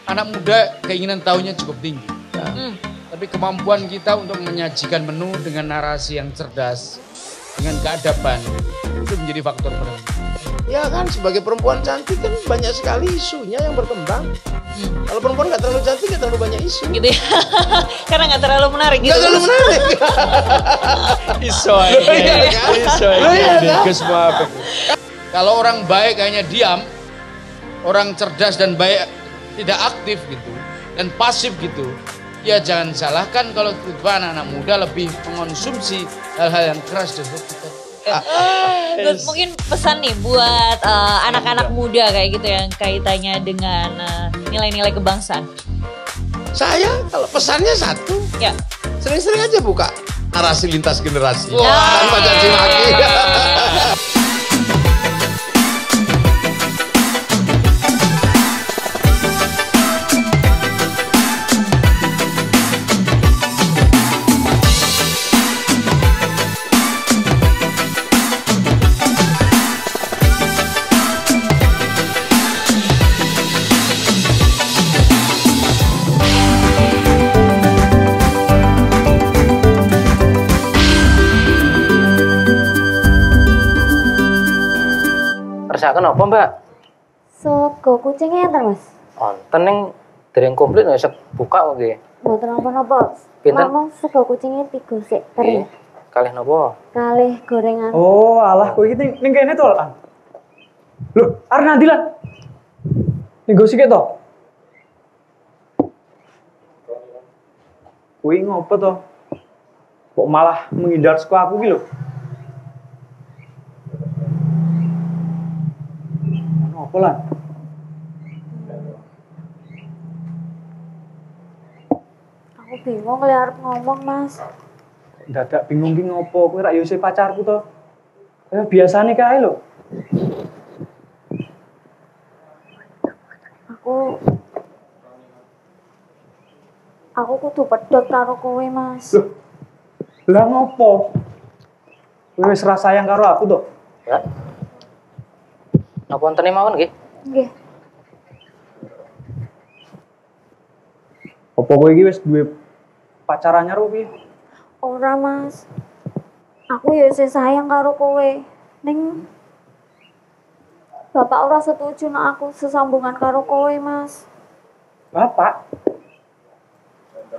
anak muda keinginan tahunya cukup tinggi. Ya. Tapi kemampuan kita untuk menyajikan menu dengan narasi yang cerdas, dengan keadaban, itu menjadi faktor penting. Ya kan, sebagai perempuan cantik kan banyak sekali isunya yang berkembang. Kalau perempuan nggak terlalu cantik, nggak terlalu banyak isu. Gitu ya. Karena nggak terlalu menarik gitu. Nggak terlalu menarik. Kalau orang baik hanya diam, orang cerdas dan baik tidak aktif gitu, dan pasif gitu, ya jangan salahkan kalau anak-anak muda lebih mengonsumsi hal-hal yang keras dan kita. Terus mungkin pesan nih buat anak-anak muda kayak gitu yang kaitannya dengan nilai-nilai kebangsaan. Saya kalau pesannya satu, ya sering-sering aja buka narasi lintas generasi. Wow. Tanpa caci maki. Rasakan apa mbak? Sego kucingnya enten mas. Onten yang dereng komplit nggak buka kok gitu. Mboten napa-napa. Pinten? Mama sego kucingnya 3 sik kering. Kalih nopo? Kalih gorengan. Oh alah kowe iki ning kene to lah. Loh, arep nanti lah. Negosi to. Kowe ngopo to? Kok malah menghindar saka aku iki lho. Apa lan? Aku bingung kali arep ngomong mas. Dadak bingung ki ngopo? Kowe rak yo isih pacarku to. Kayak biasane kae lho. Aku kudu pedhot karo kowe mas. Loh. Lah ngopo? Kowe wis ra sayang karo aku to? Ya. Napa wonten mawon nggih? Nggih. Apa kowe iki wis duwe pacar anyar opo piye? Ora mas. Aku ya isih sayang karo kowe. Ning Bapak ora setuju nek aku sesambungan karo kowe mas. Bapak?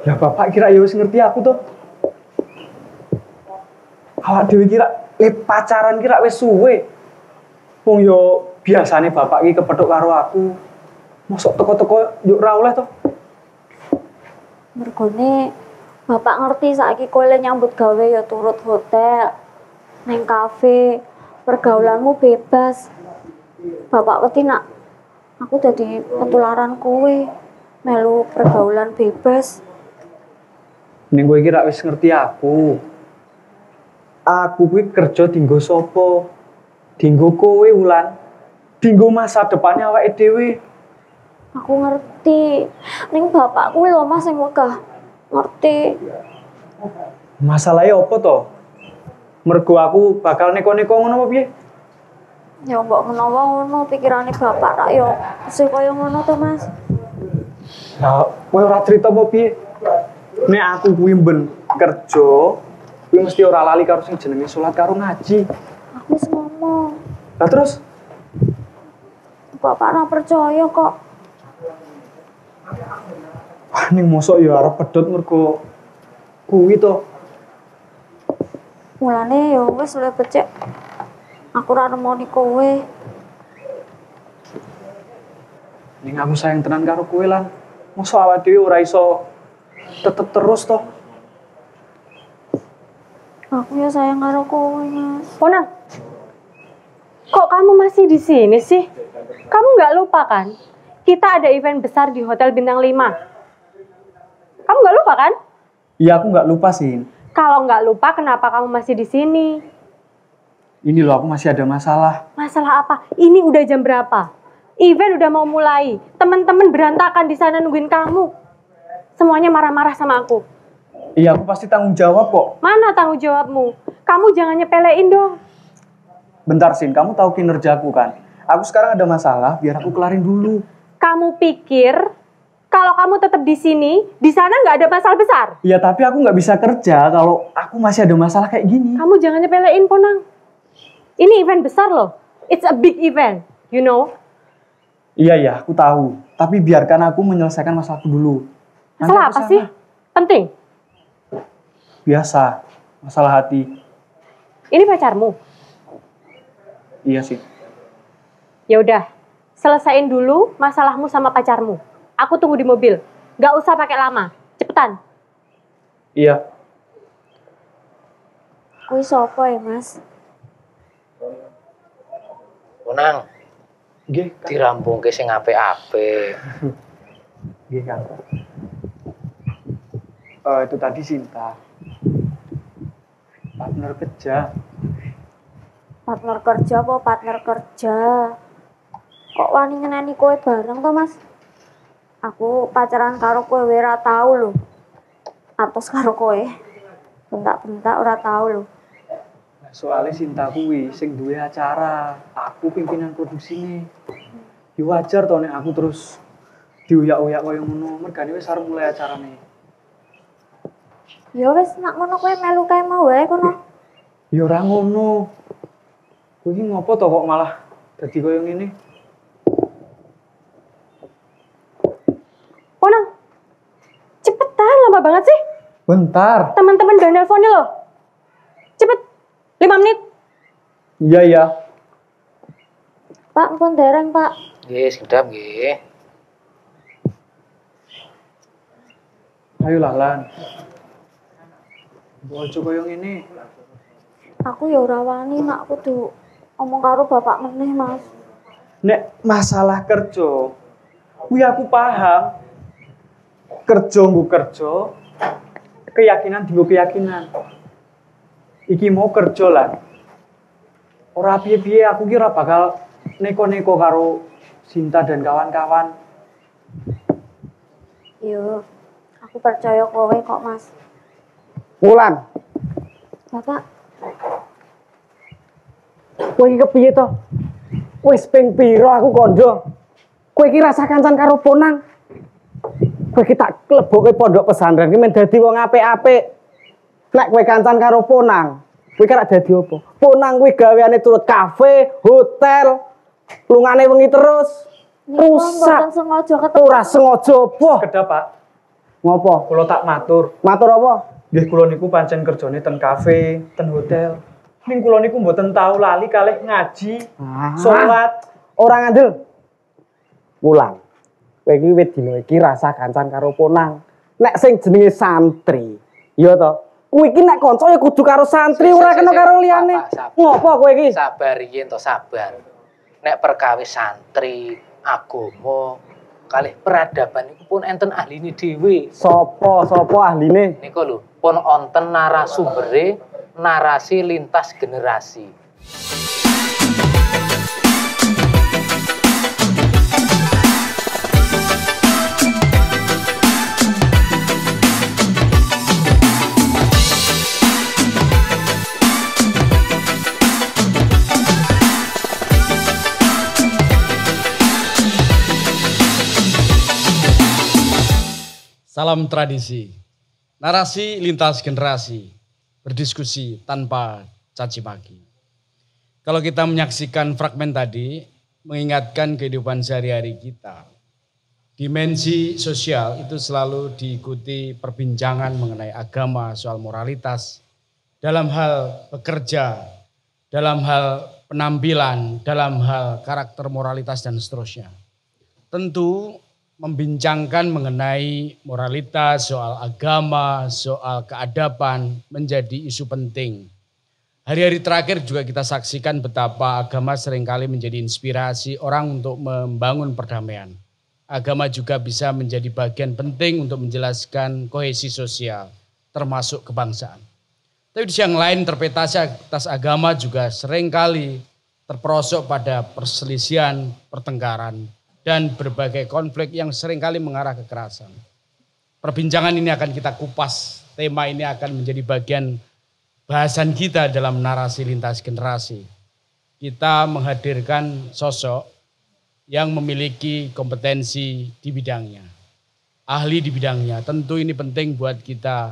Ya bapak kira ya wis ngerti aku tuh. Awak dhewe kira pacaran kira wis suwe. Wong yo biasane bapak iki kepethuk karo aku. Mosok teko-teko yo ora oleh to. Mergone bapak ngerti saiki kowe le nyambut gawe ya turut hotel, neng kafe, pergaulanmu bebas. Bapak wedi nak aku dadi ketularan kowe melu pergaulan bebas. Ning kowe iki ra wis ngerti aku. Aku kuwi kerja dinggo sapa? Dinggo kowe Wulan. Dinggo masa depannya awake dhewe. Aku ngerti. Ning bapak kuwi lho Mas sing wegah. Ngerti. Masalahnya apa to? Mergo aku bakal neko-neko ngono apa piye? Ya mbok menawa ngono pikirane bapak rak yo isih kaya ngono to Mas. Lah, kowe ora crita apa piye? Nek aku kuwi mben kerja, kuwi mesti ora lali karo sing jenenge salat karo ngaji. Aku wis ngomong. Lah terus Bapak ora percaya kok. wah ning mosok ya arep pedhot mergo kuwi to. Mulane yo wis luwih becik. Aku ora nemoni kowe. Ning aku sayang tenan karo kowe lan. Mosok awake dhewe ora iso tetep terus to. Aku ya sayang karo kowe, Mas. Pona, kok kamu masih di sini sih? Kamu nggak lupa kan? Kita ada event besar di Hotel Bintang 5. Kamu nggak lupa kan? Iya aku nggak lupa sih. Kalau nggak lupa, kenapa kamu masih di sini? Ini loh aku masih ada masalah. Masalah apa? Ini udah jam berapa? Event udah mau mulai. Teman-teman berantakan di sana nungguin kamu. Semuanya marah-marah sama aku. Iya aku pasti tanggung jawab kok. Mana tanggung jawabmu? Kamu jangan nyepelein dong. Bentar Sin, kamu tahu kinerjaku kan? Aku sekarang ada masalah, biar aku kelarin dulu. Kamu pikir Kalau kamu tetap di sini, di sana nggak ada masalah besar. Ya tapi aku nggak bisa kerja kalau aku masih ada masalah kayak gini. Kamu jangan nyepelein, Ponang. Ini event besar loh. It's a big event, you know. Iya, aku tahu. Tapi biarkan aku menyelesaikan masalahku dulu. Nanti Masalah aku apa sana. sih? Penting. Biasa, masalah hati. Ini pacarmu. Iya sih. Ya udah, selesain dulu masalahmu sama pacarmu. Aku tunggu di mobil. Gak usah pakai lama. Cepetan. Iya. Kuwi sopo ya, Mas? Ponang, Nggih, Kak. dirampungke sing apik-apik. Nggih, Kak. Itu tadi Sinta. Partner kerja. Partner kerja apa partner kerja? Kok wani ngenani kowe bareng to, Mas? Aku pacaran karo kowe ora tau lho. Atos karo kowe. Bentak-bentak ora tau lho. Soalnya Sinta kuwi sing duwe acara. Aku pimpinan produksine. Ya wajar to nek aku terus diuyak-uyak koyo ngono. Mergane wis arep mulai acarane. Ya wis nak ngono kowe melu kae mau wae kono. Ya ora ngono. Kowe iki ngopo to kok malah dadi koyo ngene? Ponang, cepetan, lama banget sih. Bentar. Teman-teman udah nelpon nih loh. Cepet, 5 menit. Iya. Pak, pun dereng, Pak. Nggih, sedap nggih. Ayo Lan. Bojo koyo ngene. Aku ya ora wani nak kudu ngomong karo bapak meneh, Mas. Nek masalah kerja, kuwi aku paham. Kerja nggo kerja, keyakinan dienggo keyakinan. Iki mau kerja lah. Ora piye-piye aku ki ora bakal neko-neko karo Sinta dan kawan-kawan. Yo, aku percaya kowe kok, Mas. Wulan, Bapak, kowe iki kepiye to? Wis ping pira aku kondo? Kowe iki rasa kancan karo Ponang. Kowe iki tak kleboke pondok pesantren ki men dadi wong apik-apik. Nek kowe kancan karo Ponang, kowe kira dadi apa? Ponang kuwi gaweane turut kafe, hotel, lungane wengi terus. mboten Rusak. sengaja ketemu. Ora sengaja apa? Kedap, Pak. Ngopo? Kula tak matur. Matur apa? Nggih kula niku pancen kerjane ten kafe, ten hotel. Ning kula niku mboten tau lali kalih ngaji, salat. Ora ngandel. Wulan. Kowe iki wit dina iki rasa kancan karo Ponang. Nek sing jenenge santri, ya to. Kowe iki nek kanca ya kudu karo santri, ora kena karo liyane. Ngopo kowe iki? Sabar yen to sabar. Nek perkawis santri, agama, kalih peradaban iku pun enten ahline dhewe. Sopo ahline? Niku lho, pun onten narasumbere, narasi lintas generasi. Salam tradisi, narasi lintas generasi, berdiskusi tanpa caci maki. Kalau kita menyaksikan fragmen tadi, mengingatkan kehidupan sehari-hari kita. Dimensi sosial itu selalu diikuti perbincangan mengenai agama, soal moralitas, dalam hal bekerja, dalam hal penampilan, dalam hal karakter moralitas dan seterusnya. Tentu membincangkan mengenai moralitas, soal agama, soal keadaban menjadi isu penting. Hari-hari terakhir juga kita saksikan betapa agama seringkali menjadi inspirasi orang untuk membangun perdamaian. Agama juga bisa menjadi bagian penting untuk menjelaskan kohesi sosial, termasuk kebangsaan. Tapi di sisi yang lain interpretasi atas agama juga seringkali terperosok pada perselisihan, pertengkaran, dan berbagai konflik yang seringkali mengarah ke kekerasan. Perbincangan ini akan kita kupas, tema ini akan menjadi bagian bahasan kita dalam narasi lintas generasi. Kita menghadirkan sosok yang memiliki kompetensi di bidangnya. ahli di bidangnya. Tentu ini penting buat kita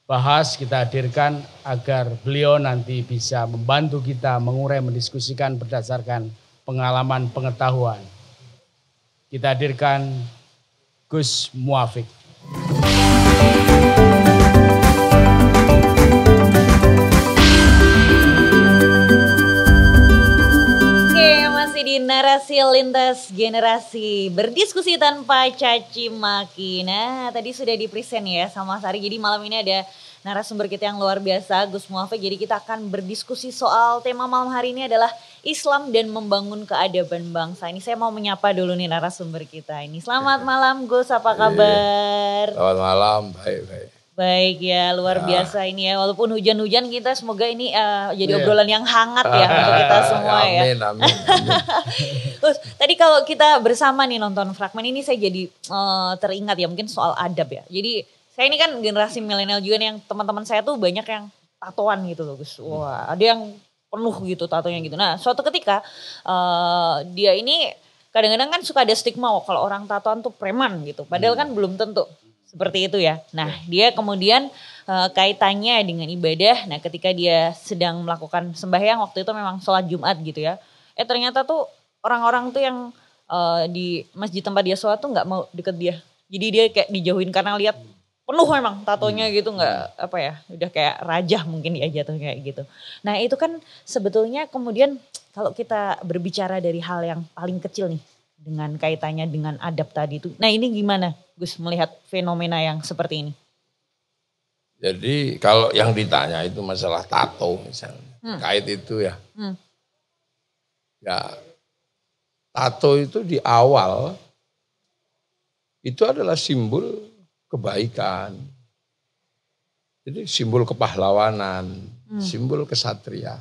bahas, kita hadirkan agar beliau nanti bisa membantu kita mengurai, mendiskusikan berdasarkan pengalaman, pengetahuan. Kita hadirkan Gus Muafik. Di narasi lintas generasi berdiskusi tanpa caci maki. Nah, tadi sudah dipresent ya sama Sari. Jadi malam ini ada narasumber kita yang luar biasa, Gus Muafik. Jadi kita akan berdiskusi soal tema malam hari ini adalah Islam dan membangun keadaban bangsa. Ini saya mau menyapa dulu nih narasumber kita ini. Selamat malam Gus, apa kabar? Selamat malam, baik. Baik ya, luar biasa ini ya. Walaupun hujan-hujan kita semoga ini jadi obrolan yang hangat ya untuk kita semua ya. Amin. Terus tadi kalau kita bersama nih nonton fragmen ini saya jadi teringat ya mungkin soal adab ya. Jadi saya ini kan generasi milenial juga nih, yang teman-teman saya tuh banyak yang tatoan gitu loh Gus. Wah, ada yang penuh gitu tatonya gitu. Nah suatu ketika dia ini kadang-kadang kan suka ada stigma kalau orang tatoan tuh preman gitu. Padahal kan belum tentu. Seperti itu ya. Nah dia kemudian kaitannya dengan ibadah. Nah ketika dia sedang melakukan sembahyang waktu itu memang sholat Jumat gitu ya. Ternyata tuh orang-orang tuh yang di masjid tempat dia sholat tuh gak mau deket dia. Jadi dia kayak dijauhin karena lihat penuh memang tatonya gitu. Gak apa ya, udah kayak raja mungkin ya jatuhnya kayak gitu. Nah itu kan sebetulnya kemudian kalau kita berbicara dari hal yang paling kecil nih. Dengan kaitannya dengan adab tadi itu. Nah ini gimana Gus melihat fenomena yang seperti ini? Jadi kalau yang ditanya itu masalah tato misalnya. Kait itu ya. Ya tato itu di awal itu adalah simbol kebaikan. Jadi simbol kepahlawanan, simbol kesatria.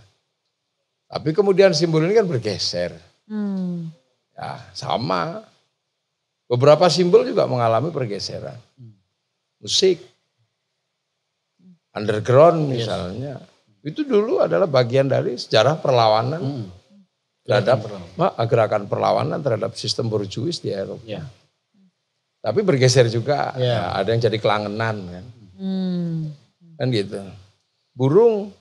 Tapi kemudian simbol ini kan bergeser. Ya sama. Beberapa simbol juga mengalami pergeseran. Musik. Underground misalnya. Itu dulu adalah bagian dari sejarah perlawanan. Terhadap gerakan perlawanan terhadap sistem borjuis di Eropa. Tapi bergeser juga. Ya, ada yang jadi kelangenan kan. Kan gitu. Burung.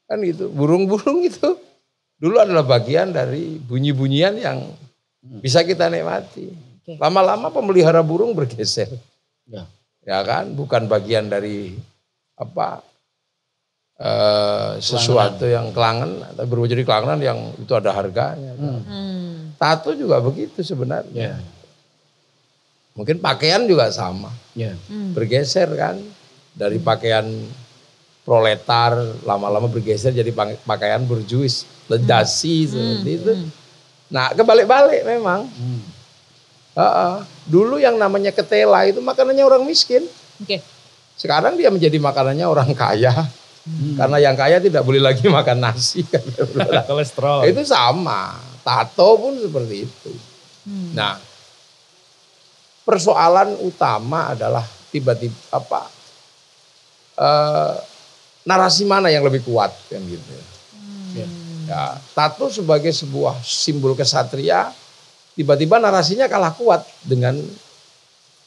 Kan gitu. Burung-burung itu. Dulu adalah bagian dari bunyi-bunyian yang bisa kita nikmati. Lama-lama pemelihara burung bergeser. Ya kan, bukan bagian dari apa sesuatu yang kelangan atau berubah jadi kelangan yang itu ada harganya. Tato juga begitu sebenarnya. Mungkin pakaian juga sama. Bergeser kan dari pakaian proletar lama-lama bergeser jadi pakaian borjuis, ledasi seperti itu. Nah kebalik-balik memang. Dulu yang namanya ketela itu makanannya orang miskin. Sekarang dia menjadi makanannya orang kaya. Karena yang kaya tidak boleh lagi makan nasi. Kolesterol. Itu sama. Tato pun seperti itu. Nah persoalan utama adalah tiba-tiba narasi mana yang lebih kuat kan gitu. Ya, tato sebagai sebuah simbol kesatria tiba-tiba narasinya kalah kuat dengan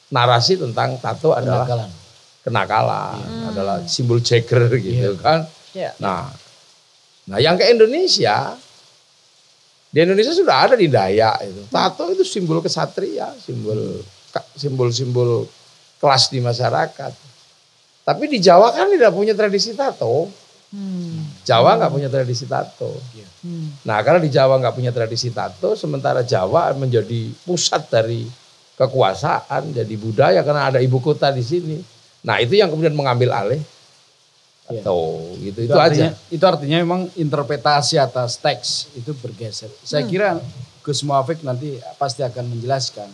narasi tentang tato adalah kenakalan, adalah simbol Jagger gitu kan. Nah yang ke Indonesia, di Indonesia sudah ada di Dayak itu. Tato itu simbol kesatria, simbol kelas di masyarakat. Tapi di Jawa kan tidak punya tradisi tato. Jawa nggak punya tradisi tato. Nah karena di Jawa nggak punya tradisi tato, sementara Jawa menjadi pusat dari kekuasaan, jadi budaya karena ada ibu kota di sini. Nah itu yang kemudian mengambil alih tato. Gitu. Itu aja. Itu artinya memang interpretasi atas teks itu bergeser. Saya kira Gus Muafik nanti pasti akan menjelaskan.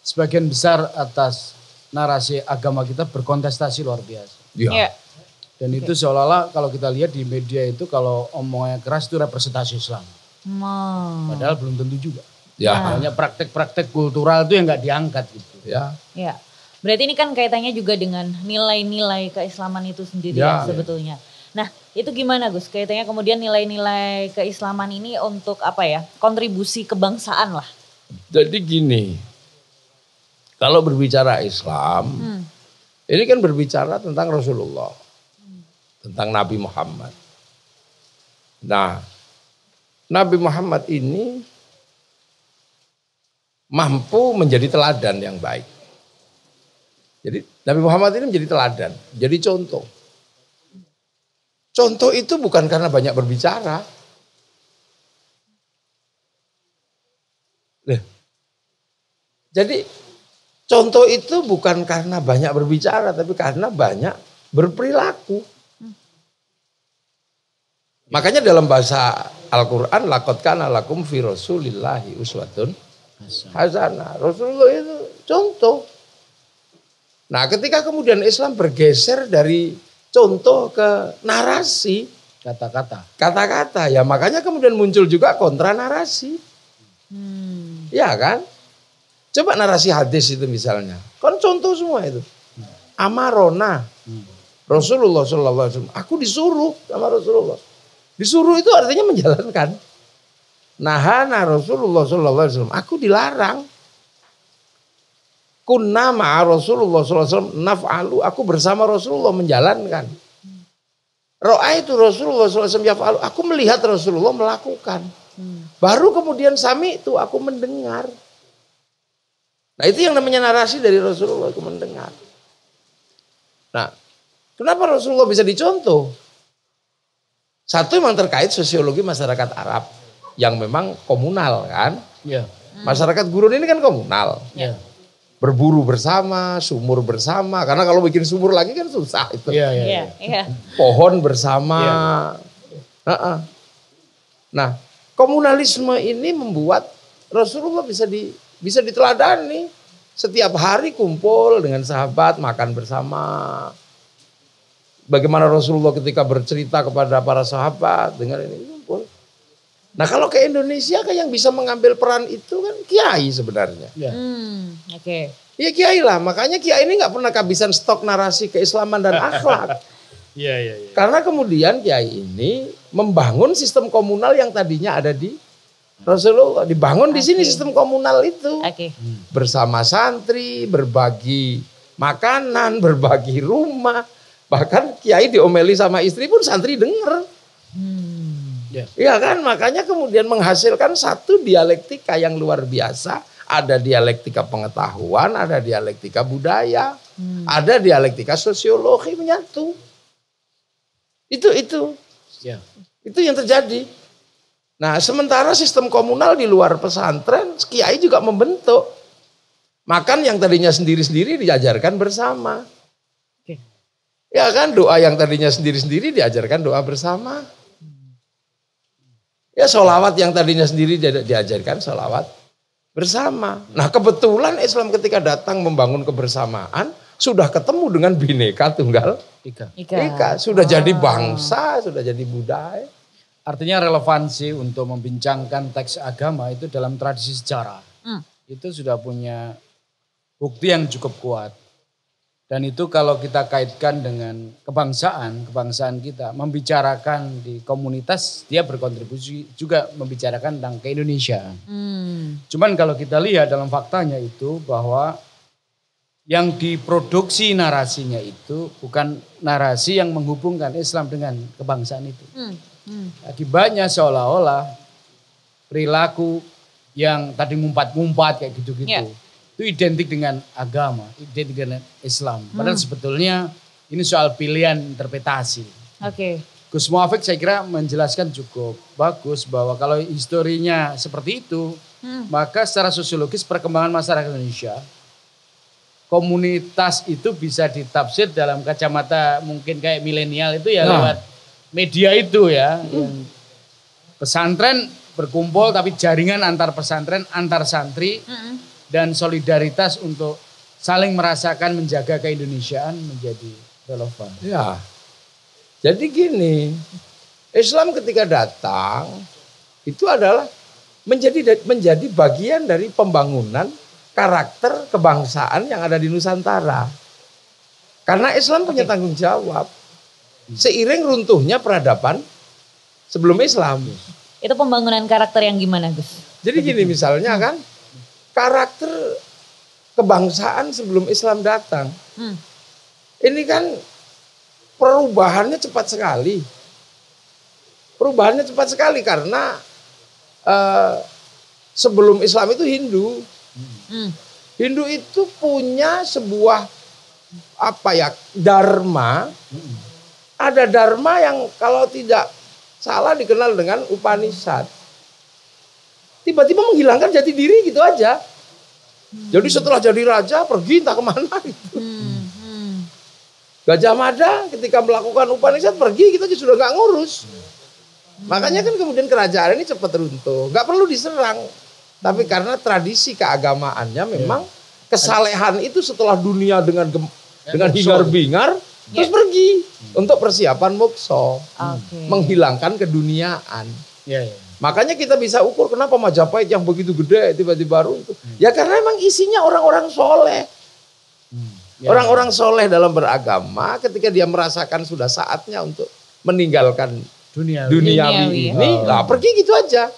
Sebagian besar atas narasi agama kita berkontestasi luar biasa. Dan itu seolah-olah kalau kita lihat di media itu kalau omongnya keras itu representasi Islam. Padahal belum tentu juga. Hanya praktek-praktek kultural itu yang nggak diangkat gitu. Berarti ini kan kaitannya juga dengan nilai-nilai keislaman itu sendiri ya sebetulnya. Nah itu gimana Gus? Kaitannya kemudian nilai-nilai keislaman ini untuk apa ya? Kontribusi kebangsaan lah. Jadi gini. Kalau berbicara Islam, ini kan berbicara tentang Rasulullah, tentang Nabi Muhammad. Nah, Nabi Muhammad ini mampu menjadi teladan yang baik. Jadi Nabi Muhammad ini menjadi teladan, jadi contoh. Contoh itu bukan karena banyak berbicara. Jadi contoh itu bukan karena banyak berbicara, tapi karena banyak berperilaku. Makanya dalam bahasa Al-Quran, laqad kana lakum fi rasulillahi uswatun hasanah. Rasulullah itu contoh. Nah, ketika kemudian Islam bergeser dari contoh ke narasi, kata-kata, ya makanya kemudian muncul juga kontra narasi. Ya kan? Coba narasi hadis itu misalnya, kan contoh semua itu. Amarona, Rasulullah SAW, aku disuruh sama Rasulullah. Disuruh itu artinya menjalankan. Nahana Rasulullah SAW, aku dilarang. Kunna ma'a Rasulullah SAW naf'alu, aku bersama Rasulullah menjalankan. Ra'aitu Rasulullah SAW yaf'alu, aku melihat Rasulullah melakukan. Baru kemudian sami itu aku mendengar. Nah itu yang namanya narasi dari Rasulullah, aku mendengar. Nah kenapa Rasulullah bisa dicontoh? Satu memang terkait sosiologi masyarakat Arab yang memang komunal kan. Ya. Masyarakat gurun ini kan komunal. Ya. Berburu bersama, sumur bersama. Karena kalau bikin sumur lagi kan susah itu. Iya. Pohon bersama. Nah komunalisme ini membuat Rasulullah bisa diteladani. Setiap hari kumpul dengan sahabat, makan bersama. Bagaimana Rasulullah ketika bercerita kepada para sahabat, dengar ini kumpul. Nah kalau ke Indonesia kan yang bisa mengambil peran itu kan kiai sebenarnya. Oke. Ya kiai lah, makanya kiai ini nggak pernah kehabisan stok narasi keislaman dan akhlak. Iya. Karena kemudian kiai ini membangun sistem komunal yang tadinya ada di Rasulullah, dibangun di sini sistem komunal itu. Bersama santri, berbagi makanan, berbagi rumah. Bahkan kiai diomeli sama istri pun santri denger. Iya kan, makanya kemudian menghasilkan satu dialektika yang luar biasa. Ada dialektika pengetahuan, ada dialektika budaya, ada dialektika sosiologi menyatu. Itu yang terjadi. Nah sementara sistem komunal di luar pesantren, kiai juga membentuk. Makan yang tadinya sendiri-sendiri diajarkan bersama. Ya kan, doa yang tadinya sendiri-sendiri diajarkan doa bersama. Ya sholawat yang tadinya sendiri diajarkan sholawat bersama. Nah kebetulan Islam ketika datang membangun kebersamaan, sudah ketemu dengan Bhinneka Tunggal Ika. Sudah jadi bangsa, sudah jadi budaya. Artinya relevansi untuk membincangkan teks agama itu dalam tradisi sejarah. Itu sudah punya bukti yang cukup kuat. Dan itu kalau kita kaitkan dengan kebangsaan kita membicarakan di komunitas, dia berkontribusi juga membicarakan tentang keindonesiaan. Cuman kalau kita lihat dalam faktanya itu bahwa yang diproduksi narasinya itu bukan narasi yang menghubungkan Islam dengan kebangsaan itu. Akibatnya seolah-olah perilaku yang tadi ngumpat-ngumpat kayak gitu-gitu. Itu identik dengan agama, identik dengan Islam. Padahal sebetulnya ini soal pilihan interpretasi. Gus Muafik saya kira menjelaskan cukup bagus bahwa kalau historinya seperti itu, maka secara sosiologis perkembangan masyarakat Indonesia, komunitas itu bisa ditafsir dalam kacamata mungkin kayak milenial itu ya lewat media itu ya. Pesantren berkumpul tapi jaringan antar pesantren, antar santri dan solidaritas untuk saling merasakan menjaga keindonesiaan menjadi relevan. Ya. Jadi gini, Islam ketika datang itu adalah menjadi bagian dari pembangunan karakter kebangsaan yang ada di Nusantara. Karena Islam punya tanggung jawab. Seiring runtuhnya peradaban sebelum Islam. Itu pembangunan karakter yang gimana, Gus? Jadi gini misalnya kan, karakter kebangsaan sebelum Islam datang. Ini kan perubahannya cepat sekali. Perubahannya cepat sekali karena sebelum Islam itu Hindu. Hindu itu punya sebuah dharma. Ada dharma yang kalau tidak salah dikenal dengan Upanishad. Tiba-tiba menghilangkan jati diri gitu aja. Jadi setelah jadi raja pergi entah kemana gitu. Gajah Mada ketika melakukan Upanishad pergi, kita sudah nggak ngurus. Makanya kan kemudian kerajaan ini cepat runtuh. Nggak perlu diserang. Tapi karena tradisi keagamaannya memang kesalehan itu setelah dunia dengan hingar-bingar terus pergi untuk persiapan mokso, menghilangkan keduniaan. Makanya kita bisa ukur kenapa Majapahit yang begitu gede tiba-tiba runtuh. Ya karena memang isinya orang-orang soleh. Orang-orang soleh dalam beragama ketika dia merasakan sudah saatnya untuk meninggalkan duniawi ini, lah pergi gitu aja.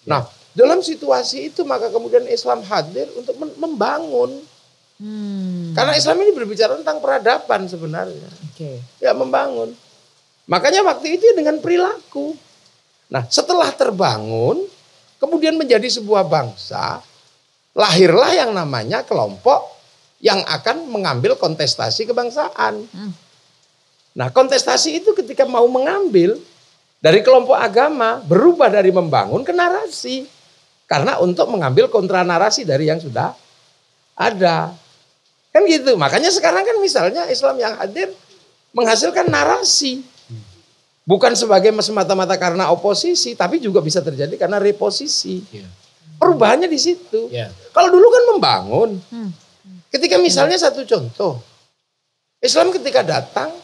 Nah, dalam situasi itu maka kemudian Islam hadir untuk membangun. Karena Islam ini berbicara tentang peradaban sebenarnya. Ya membangun. Makanya waktu itu dengan perilaku. Nah setelah terbangun, kemudian menjadi sebuah bangsa, lahirlah yang namanya kelompok yang akan mengambil kontestasi kebangsaan. Nah kontestasi itu ketika mau mengambil dari kelompok agama, berubah dari membangun ke narasi. Karena untuk mengambil kontra narasi dari yang sudah ada. Kan gitu. Makanya sekarang kan misalnya Islam yang hadir menghasilkan narasi. Bukan sebagai semata-mata karena oposisi, tapi juga bisa terjadi karena reposisi. Perubahannya di situ. Kalau dulu kan membangun. Ketika misalnya satu contoh. Islam ketika datang,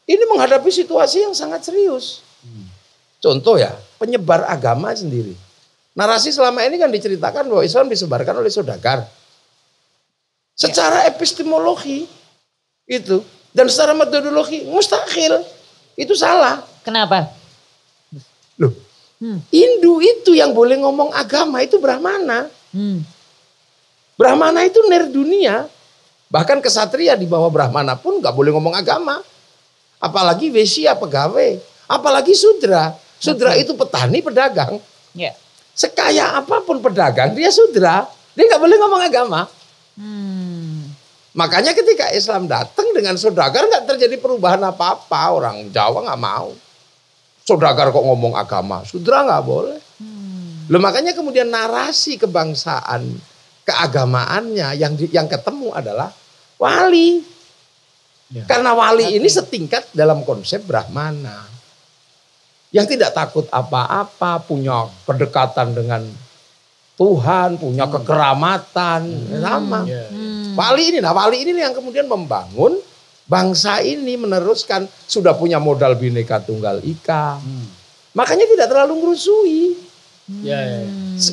ini menghadapi situasi yang sangat serius. Contoh ya, penyebar agama sendiri. Narasi selama ini kan diceritakan bahwa Islam disebarkan oleh saudagar. Secara epistemologi itu dan secara metodologi mustahil. Itu salah. Kenapa? Loh, Hindu itu yang boleh ngomong agama itu Brahmana. Brahmana itu ner dunia. Bahkan kesatria di bawah Brahmana pun gak boleh ngomong agama. Apalagi Vesya pegawai. Apalagi Sudra. Sudra itu petani pedagang. Sekaya apapun pedagang dia Sudra. Dia gak boleh ngomong agama. Makanya ketika Islam datang dengan saudagar nggak terjadi perubahan apa-apa. Orang Jawa nggak mau. Saudagar kok ngomong agama, sudra nggak boleh. Loh, makanya kemudian narasi kebangsaan, keagamaannya yang ketemu adalah wali. Karena wali ini setingkat dalam konsep Brahmana. Yang tidak takut apa-apa, punya kedekatan dengan Tuhan, punya kekeramatan, sama. Wali ini yang kemudian membangun bangsa ini, meneruskan, sudah punya modal Bhinneka Tunggal Ika. Makanya tidak terlalu ngerusui.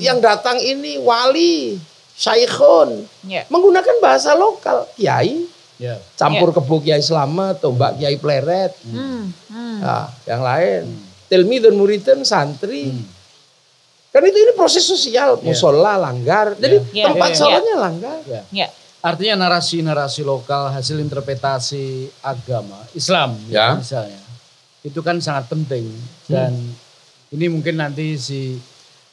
Yang datang ini wali, syaikhun, menggunakan bahasa lokal, kiai, campur kebo Kiai Slamet, tombak Kiai Pleret, nah, yang lain, tilmidun muridun, santri. Kan ini proses sosial, musola langgar, jadi tempat sholatnya langgar. Artinya narasi-narasi lokal hasil interpretasi agama Islam misalnya itu kan sangat penting dan ini mungkin nanti si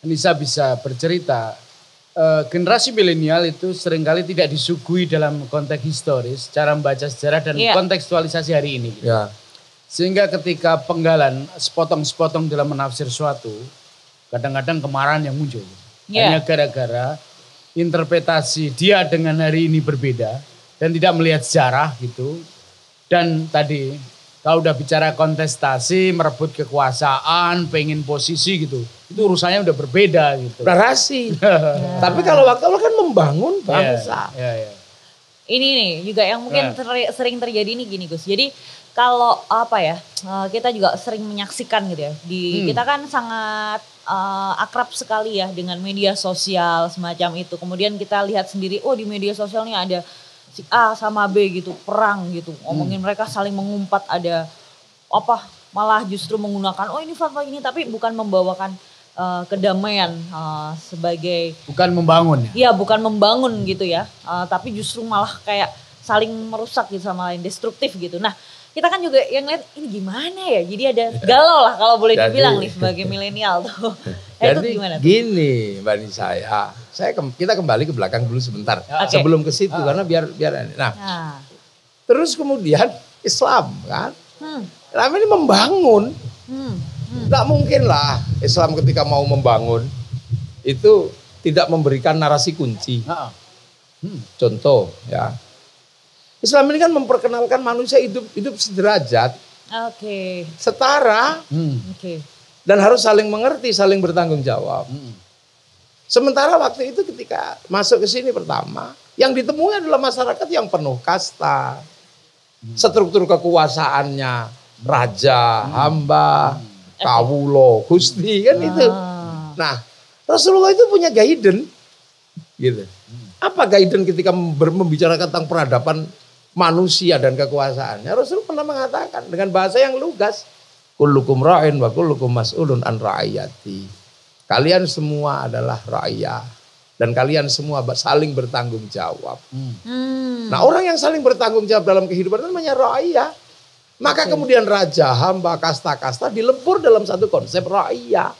Anissa bisa bercerita generasi milenial itu seringkali tidak disuguhi dalam konteks historis cara membaca sejarah dan kontekstualisasi hari ini sehingga ketika penggalan sepotong-sepotong dalam menafsir suatu kadang-kadang kemarahan yang muncul hanya gara-gara interpretasi dia dengan hari ini berbeda dan tidak melihat sejarah gitu. Dan tadi kalau udah bicara kontestasi, merebut kekuasaan, pengen posisi gitu. Itu urusannya udah berbeda gitu. Narasi. Tapi kalau waktu kan membangun bangsa. Ini nih juga yang mungkin sering terjadi nih gini Gus. Jadi kalau apa ya, kita juga sering menyaksikan gitu ya. Kita kan sangat akrab sekali ya dengan media sosial semacam itu. Kemudian kita lihat sendiri, oh di media sosial ini ada si A sama B gitu, perang gitu. Ngomongin mereka saling mengumpat, ada apa malah justru menggunakan, oh ini fatwa ini, tapi bukan membawakan kedamaian sebagai Bukan membangun ya. Iya, bukan membangun gitu ya, tapi justru malah kayak saling merusak gitu sama lain, destruktif gitu. Nah, kita kan juga yang lihat ini gimana ya, jadi ada galau lah kalau boleh dibilang nih sebagai milenial tuh. Itu Jadi gimana tuh? gini Mbak Nisa ya, kita kembali ke belakang dulu sebentar. Oke. Sebelum ke situ karena biar nah, Nah, terus kemudian Islam kan. hmm, Islam ini membangun. hmm, Nggak mungkin lah Islam ketika mau membangun itu tidak memberikan narasi kunci. Nah, Contoh ya. Islam ini kan memperkenalkan manusia hidup sederajat, oke, setara, oke. dan harus saling mengerti, saling bertanggung jawab. Sementara waktu itu ketika masuk ke sini pertama, yang ditemui adalah masyarakat yang penuh kasta. Struktur kekuasaannya, raja, hamba, kawulo, gusti, kan itu. Nah, Rasulullah itu punya guidance. Gitu. Apa guidance ketika membicarakan tentang peradaban manusia dan kekuasaannya? Rasul pernah mengatakan dengan bahasa yang lugas, kullukum ra'in wa kullukum mas'ulun an ra'iyati. Kalian semua adalah rakyat dan kalian semua saling bertanggung jawab. Nah, orang yang saling bertanggung jawab dalam kehidupan itu namanya rakyat. Maka kemudian raja, hamba, kasta-kasta dilebur dalam satu konsep rakyat.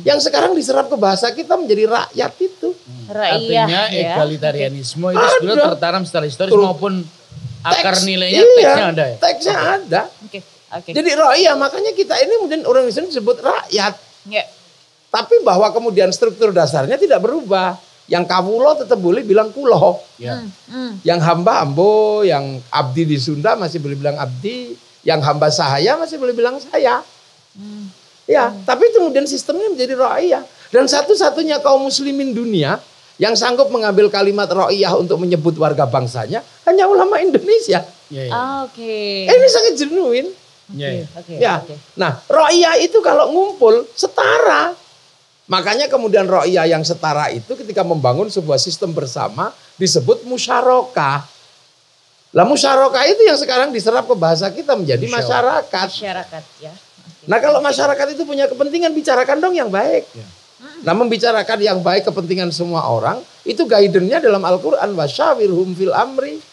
Yang sekarang diserap ke bahasa kita menjadi rakyat itu. artinya ya. egalitarianisme itu sebenarnya tertanam secara historis maupun akar nilainya iya, teksnya ada ya. Teksnya ada. Oke. Jadi rakyat, makanya kita ini kemudian orang Islam disebut rakyat. Ya. Tapi bahwa kemudian struktur dasarnya tidak berubah. Yang kawulo tetap boleh bilang kulo. Ya. Yang hamba ambo, yang abdi di Sunda masih boleh bilang abdi. Yang hamba sahaya masih boleh bilang saya. Ya, tapi kemudian sistemnya menjadi rakyat. Dan satu-satunya kaum muslimin dunia yang sanggup mengambil kalimat rakyat untuk menyebut warga bangsanya hanya ulama Indonesia. Ya, ya. Oke. Ini sangat genuine. Ya, ya. Oke. Ya, Oke. nah rakyat itu kalau ngumpul setara. Makanya kemudian rakyat yang setara itu ketika membangun sebuah sistem bersama disebut musyarakah. Lah musyarakah itu yang sekarang diserap ke bahasa kita menjadi masyarakat. Masyarakat ya. Oke. Nah kalau masyarakat itu punya kepentingan, bicarakan dong yang baik. Nah membicarakan yang baik kepentingan semua orang, itu guidance-nya dalam Al-Quran. Wasyawirhum fil amri.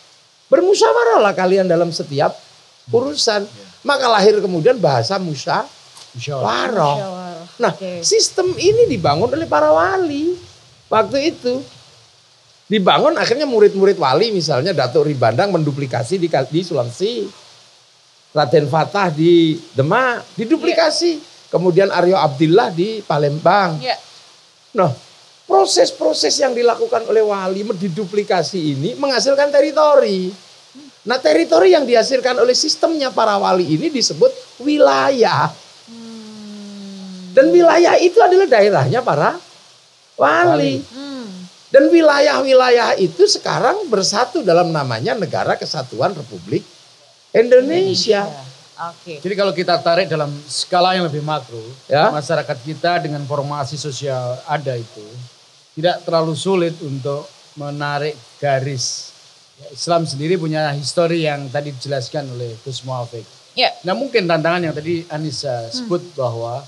Bermusyawarahlah kalian dalam setiap urusan. Maka lahir kemudian bahasa musyawarah. Musyawarah. Nah Oke. sistem ini dibangun oleh para wali. Waktu itu. Dibangun akhirnya murid-murid wali misalnya Datuk Ribandang menduplikasi di Sulawesi. Raden Fatah di Demak diduplikasi. Kemudian Aryo Abdillah di Palembang. Ya. Nah, proses-proses yang dilakukan oleh wali diduplikasi ini menghasilkan teritori. Nah, teritori yang dihasilkan oleh sistemnya para wali ini disebut wilayah. Dan wilayah itu adalah daerahnya para wali. Dan wilayah-wilayah itu sekarang bersatu dalam namanya Negara Kesatuan Republik Indonesia. Oke. Jadi kalau kita tarik dalam skala yang lebih makro, Ya. masyarakat kita dengan formasi sosial ada itu tidak terlalu sulit untuk menarik garis. Ya, Islam sendiri punya histori yang tadi dijelaskan oleh Gus Muafik. Ya. Nah mungkin tantangan yang tadi Anissa sebut bahwa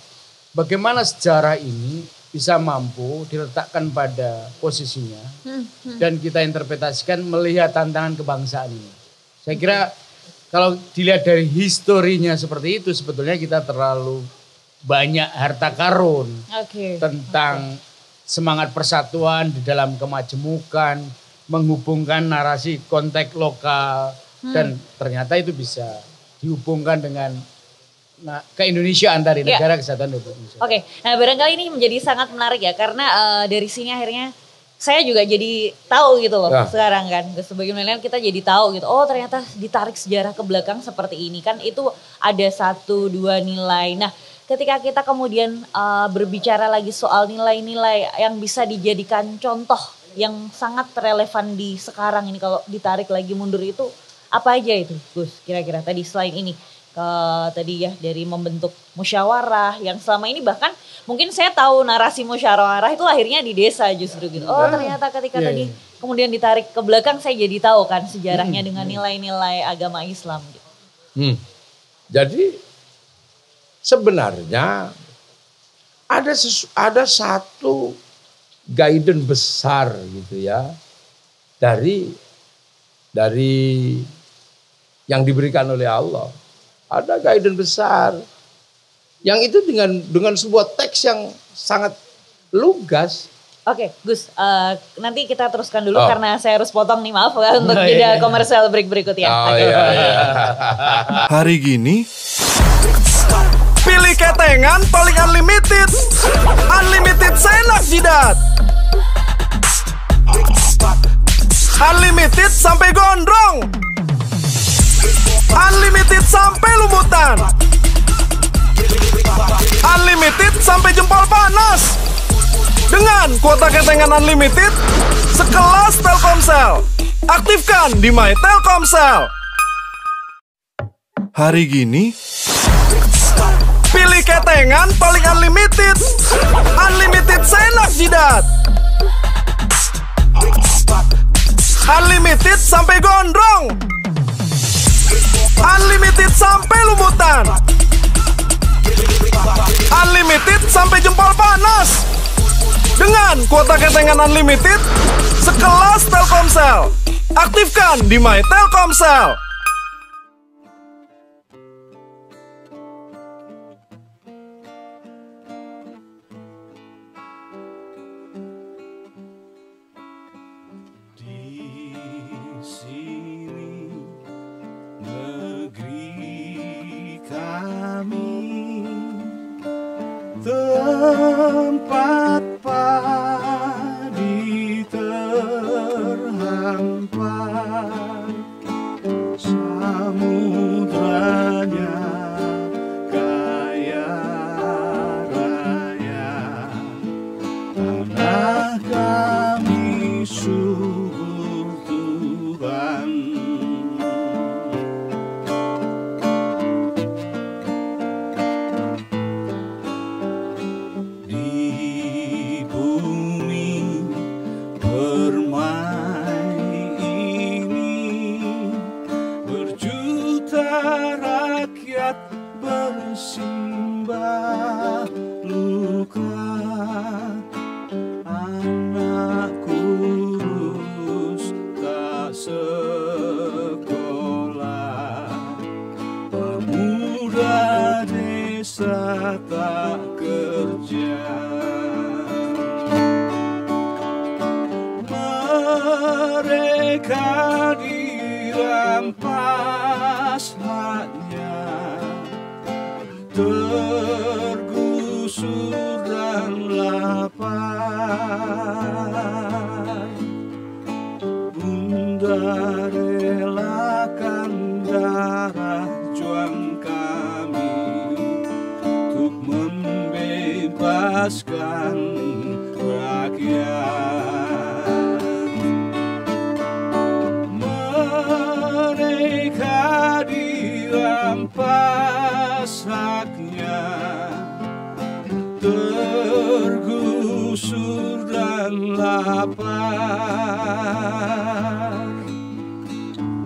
bagaimana sejarah ini bisa mampu diletakkan pada posisinya dan kita interpretasikan melihat tantangan kebangsaan ini. Saya kira kalau dilihat dari historinya seperti itu sebetulnya kita terlalu banyak harta karun Oke. tentang semangat persatuan di dalam kemajemukan, menghubungkan narasi konteks lokal dan ternyata itu bisa dihubungkan dengan keindonesiaan dari Ya. negara kesatuan Republik Indonesia. Oke, nah barangkali ini menjadi sangat menarik ya karena dari sini akhirnya saya juga jadi tahu gitu loh Ya. sekarang kan sebagai milenial kita jadi tahu gitu oh ternyata ditarik sejarah ke belakang seperti ini kan itu ada 1-2 nilai. Nah ketika kita kemudian berbicara lagi soal nilai-nilai yang bisa dijadikan contoh yang sangat relevan di sekarang ini kalau ditarik lagi mundur itu apa aja itu Gus kira-kira tadi selain ini tadi ya dari membentuk musyawarah yang selama ini bahkan mungkin saya tahu narasi musyawarah itu lahirnya di desa justru gitu. Oh ternyata ketika tadi kemudian ditarik ke belakang saya jadi tahu kan sejarahnya dengan nilai-nilai agama Islam gitu. Jadi sebenarnya ada satu guidance besar gitu ya dari yang diberikan oleh Allah. Ada guidance besar yang itu dengan sebuah teks yang sangat lugas. Oke, Gus, nanti kita teruskan dulu karena saya harus potong nih, maaf ya, untuk jeda komersial break berikutnya. Hari gini, pilih ketengan paling unlimited. Unlimited senak jidat. Unlimited sampai gondrong. Unlimited sampai lumutan. Unlimited sampai jempol panas. Dengan kuota ketengan unlimited sekelas Telkomsel. Aktifkan di My Telkomsel. Hari gini, pilih ketengan paling unlimited. Unlimited senak jidat. Unlimited sampai gondrong. Unlimited sampai lumutan. Unlimited sampai jempol panas. Dengan kuota ketengan unlimited sekelas Telkomsel. Aktifkan di My Telkomsel. Tempat padi terhampar, samudranya kaya raya, tanah kami subur Tuhan. Bersimbah luka, anak kurus tak sekolah, pemuda desa tak kerja. Mereka dirampas haknya, tergusur dan lapar. Bunda relakan darah juang kami untuk membebaskan rakyat. Mereka dirampas haknya, tergusur dan lapar.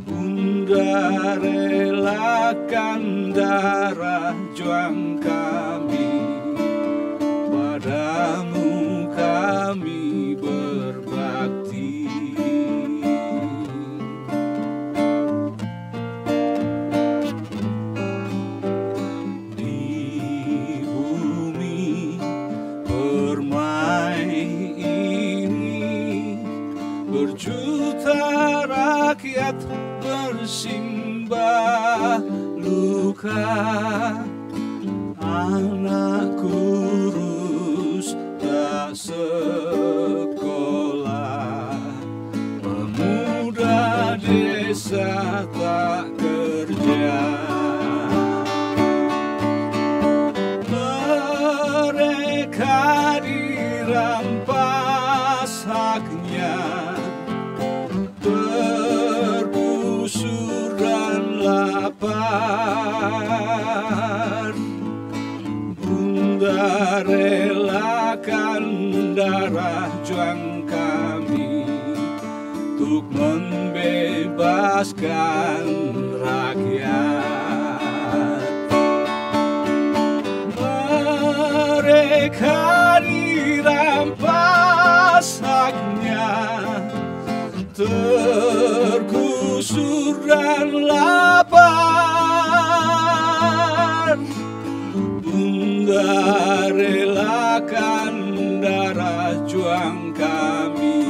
Bunda relakan darah juang kami, padamu kami berbakti. Berjuta rakyat bersimbah luka, anak kurus tak sekolah, pemuda desa tak kerja. Mereka dirampas haknya, tergusur dan lapar. Bunda relakan darah juang kami untuk membebaskan rakyat. Mereka akan dirampas haknya, tergusur dan lapar. Bunda relakan darah juang kami,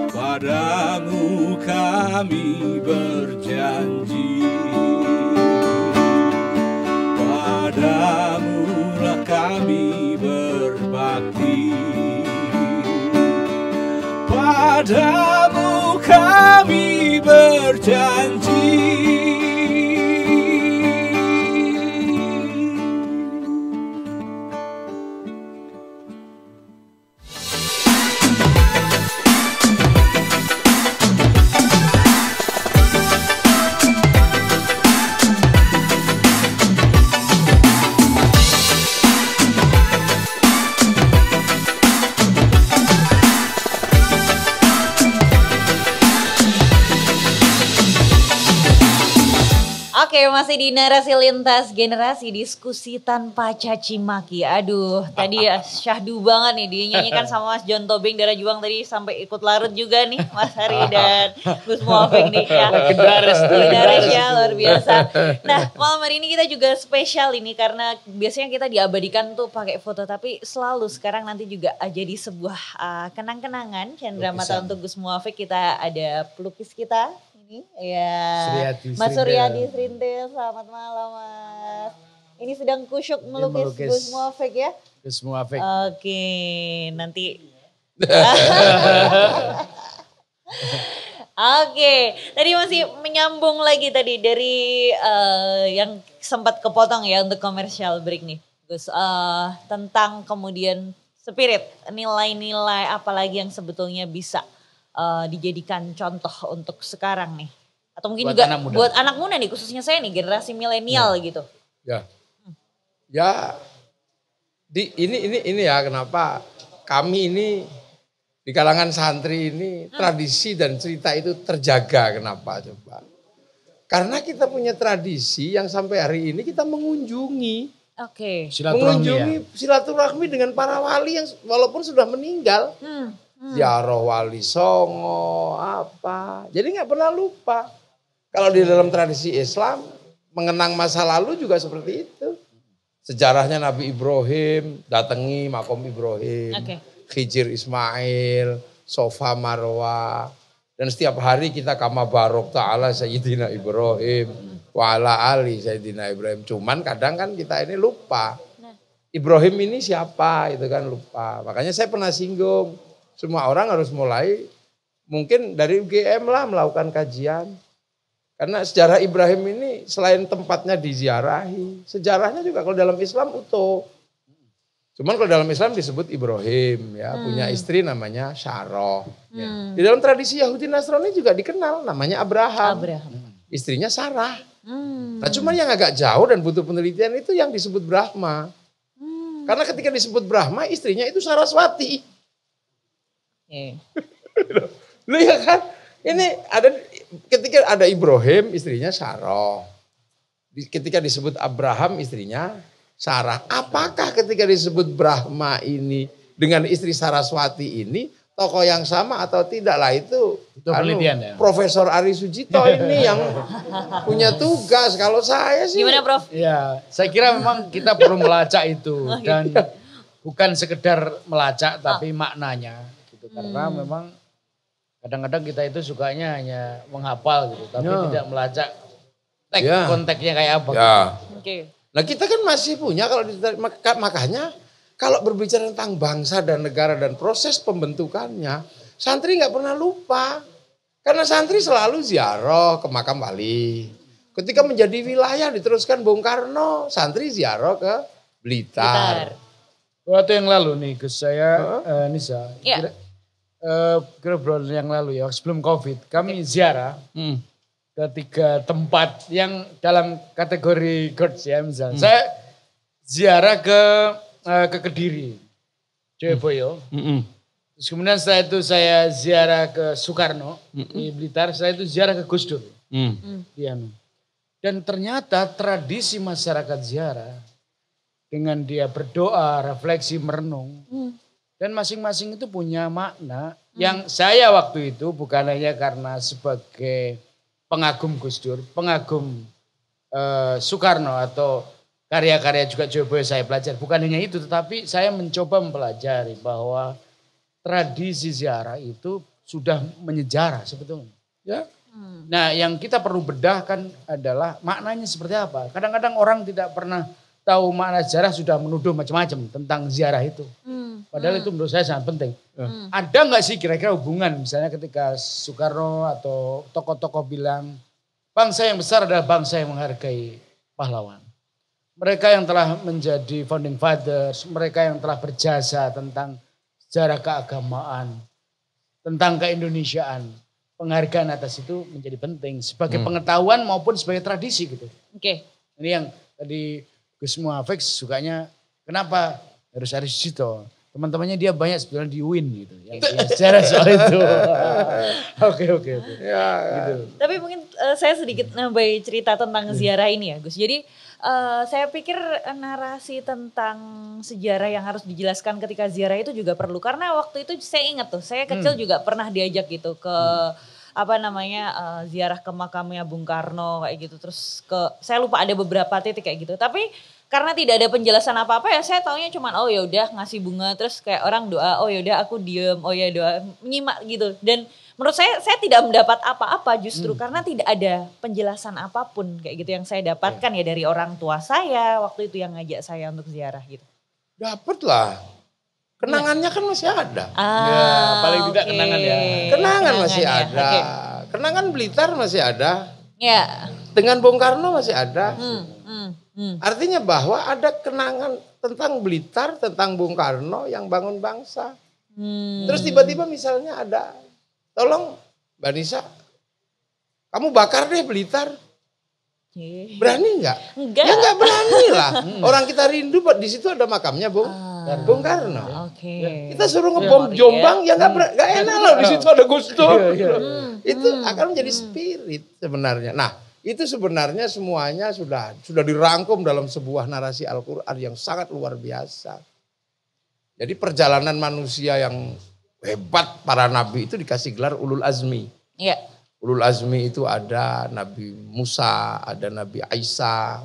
padamu kami berjanji, padamulah kami berbakti, padamu kami berjanji. Oke, masih di narasi lintas generasi, diskusi tanpa caci maki. Aduh, tadi ya syahdu banget nih, dia nyanyikan sama Mas John Tobing, Darah Juang tadi sampai ikut larut juga nih Mas Hari dan Gus Muafik nih ya. Legendaris ya, luar biasa. Nah, malam hari ini kita juga spesial ini karena biasanya kita diabadikan tuh pakai foto, tapi selalu sekarang nanti juga jadi sebuah kenang-kenangan Chandra Mata untuk Gus Muafik. Kita ada pelukis kita. Ini ya Mas Suryadi Srintil, selamat malam Mas. Ini sedang kusyuk melukis Gus Muafik ya? Gus Muafik. Oke, nanti. Oke, tadi masih menyambung lagi tadi dari yang sempat kepotong ya untuk komersial break nih Gus. Tentang kemudian spirit, nilai-nilai apalagi yang sebetulnya bisa dijadikan contoh untuk sekarang nih, atau mungkin buat juga buat anak muda nih, khususnya saya nih generasi milenial gitu. Ya, ini ya kenapa kami ini di kalangan santri ini tradisi dan cerita itu terjaga. Kenapa coba? Karena kita punya tradisi yang sampai hari ini kita mengunjungi, silaturahmi dengan para wali yang walaupun sudah meninggal. Ziarah Wali Songo apa, jadi nggak pernah lupa. Kalau di dalam tradisi Islam mengenang masa lalu juga seperti itu. Sejarahnya Nabi Ibrahim datangi makom Ibrahim, Khijir Ismail, Sofa Marwa, dan setiap hari kita kama barok ta'ala Sayyidina Ibrahim wa ala ali Sayyidina Ibrahim. Cuman kadang kan kita ini lupa Ibrahim ini siapa, itu kan lupa. Makanya saya pernah singgung, semua orang harus mulai mungkin dari UGM lah melakukan kajian. Karena sejarah Ibrahim ini selain tempatnya diziarahi, sejarahnya juga kalau dalam Islam utuh. Cuman kalau dalam Islam disebut Ibrahim ya, punya istri namanya Syarah. Di dalam tradisi Yahudi Nasrani juga dikenal namanya Abraham. Istrinya Sarah. Nah cuman yang agak jauh dan butuh penelitian itu yang disebut Brahma. Karena ketika disebut Brahma istrinya itu Saraswati. Lu ya kan, ini ada ketika ada Ibrahim istrinya Sarah, ketika disebut Abraham istrinya Sarah. Apakah ketika disebut Brahma ini dengan istri Saraswati ini tokoh yang sama atau tidak lah itu penelitian ya. Profesor Ari Sujito ini yang punya tugas. Kalau saya sih gimana Prof? Ya saya kira memang kita perlu melacak itu dan bukan sekedar melacak tapi maknanya. Karena memang kadang-kadang kita itu sukanya hanya menghafal gitu, tapi tidak melacak konteksnya kayak apa. Gitu. Nah kita kan masih punya kalau makanya kalau berbicara tentang bangsa dan negara dan proses pembentukannya, santri nggak pernah lupa. Karena santri selalu ziarah ke makam wali. Ketika menjadi wilayah diteruskan Bung Karno, santri ziarah ke Blitar. Waktu yang lalu nih Gus, saya Nisa, kira bulan yang lalu ya, sebelum COVID, kami ziarah ke 3 tempat yang dalam kategori GERDS ya misalnya. Saya ziarah ke Kediri, Joyoboyo. Terus kemudian setelah itu saya ziarah ke Soekarno di Blitar, setelah itu ziarah ke Gus Dur. Dan ternyata tradisi masyarakat ziarah dengan dia berdoa, refleksi, merenung. Dan masing-masing itu punya makna yang saya waktu itu bukan hanya karena sebagai pengagum Gus Dur, pengagum Soekarno atau karya-karya juga Joyoboyo saya pelajari. Bukan hanya itu, tetapi saya mencoba mempelajari bahwa tradisi ziarah itu sudah menyejarah sebetulnya. Ya. Nah, yang kita perlu bedahkan adalah maknanya seperti apa. Kadang-kadang orang tidak pernah tahu makna ziarah sudah menuduh macam-macam tentang ziarah itu. Padahal itu menurut saya sangat penting. Ada nggak sih kira-kira hubungan misalnya ketika Soekarno atau tokoh-tokoh bilang bangsa yang besar adalah bangsa yang menghargai pahlawan. Mereka yang telah menjadi founding fathers, mereka yang telah berjasa tentang sejarah keagamaan, tentang keindonesiaan. Penghargaan atas itu menjadi penting sebagai pengetahuan maupun sebagai tradisi gitu. Oke. Ini yang tadi Gus Muafik sukanya kenapa harus Arisito. Teman-temannya dia banyak sebetulnya di UIN gitu. Yang sejarah soal itu. Oke. Ya, gitu. Tapi mungkin saya sedikit nambahin cerita tentang ziarah ini ya Gus. Jadi saya pikir narasi tentang sejarah yang harus dijelaskan ketika ziarah itu juga perlu. Karena waktu itu saya ingat tuh, saya kecil juga pernah diajak gitu ke ziarah ke makamnya Bung Karno kayak gitu. Terus saya lupa ada beberapa titik kayak gitu. Tapi karena tidak ada penjelasan apa-apa ya saya taunya cuman oh ya udah ngasih bunga terus kayak orang doa, oh ya udah aku diem, oh ya doa, menyimak gitu. Dan menurut saya tidak mendapat apa-apa justru karena tidak ada penjelasan apapun kayak gitu yang saya dapatkan ya dari orang tua saya waktu itu yang ngajak saya untuk ziarah gitu. Dapet lah. Kenangannya kan masih ada. Ya, paling tidak kenangan ya. Kenangan masih ya. ada. Okay. Kenangan Blitar masih ada. Ya. Dengan Bung Karno masih ada. Artinya bahwa ada kenangan tentang Blitar, tentang Bung Karno yang bangun bangsa. Terus tiba-tiba misalnya ada, tolong Mbak Nisa, kamu bakar deh Blitar. Berani nggak? Enggak. Ya nggak berani lah. Orang kita rindu, di situ ada makamnya Bung Karno. Oke. Kita suruh ngebom Jombang, ya nggak enak lah di situ ada Gus Dur. Itu akan menjadi spirit sebenarnya. Nah, itu sebenarnya semuanya sudah dirangkum dalam sebuah narasi Al-Quran yang sangat luar biasa. Jadi perjalanan manusia yang hebat, para nabi itu dikasih gelar Ulul Azmi. Iya. Ulul Azmi itu ada Nabi Musa, ada Nabi Isa,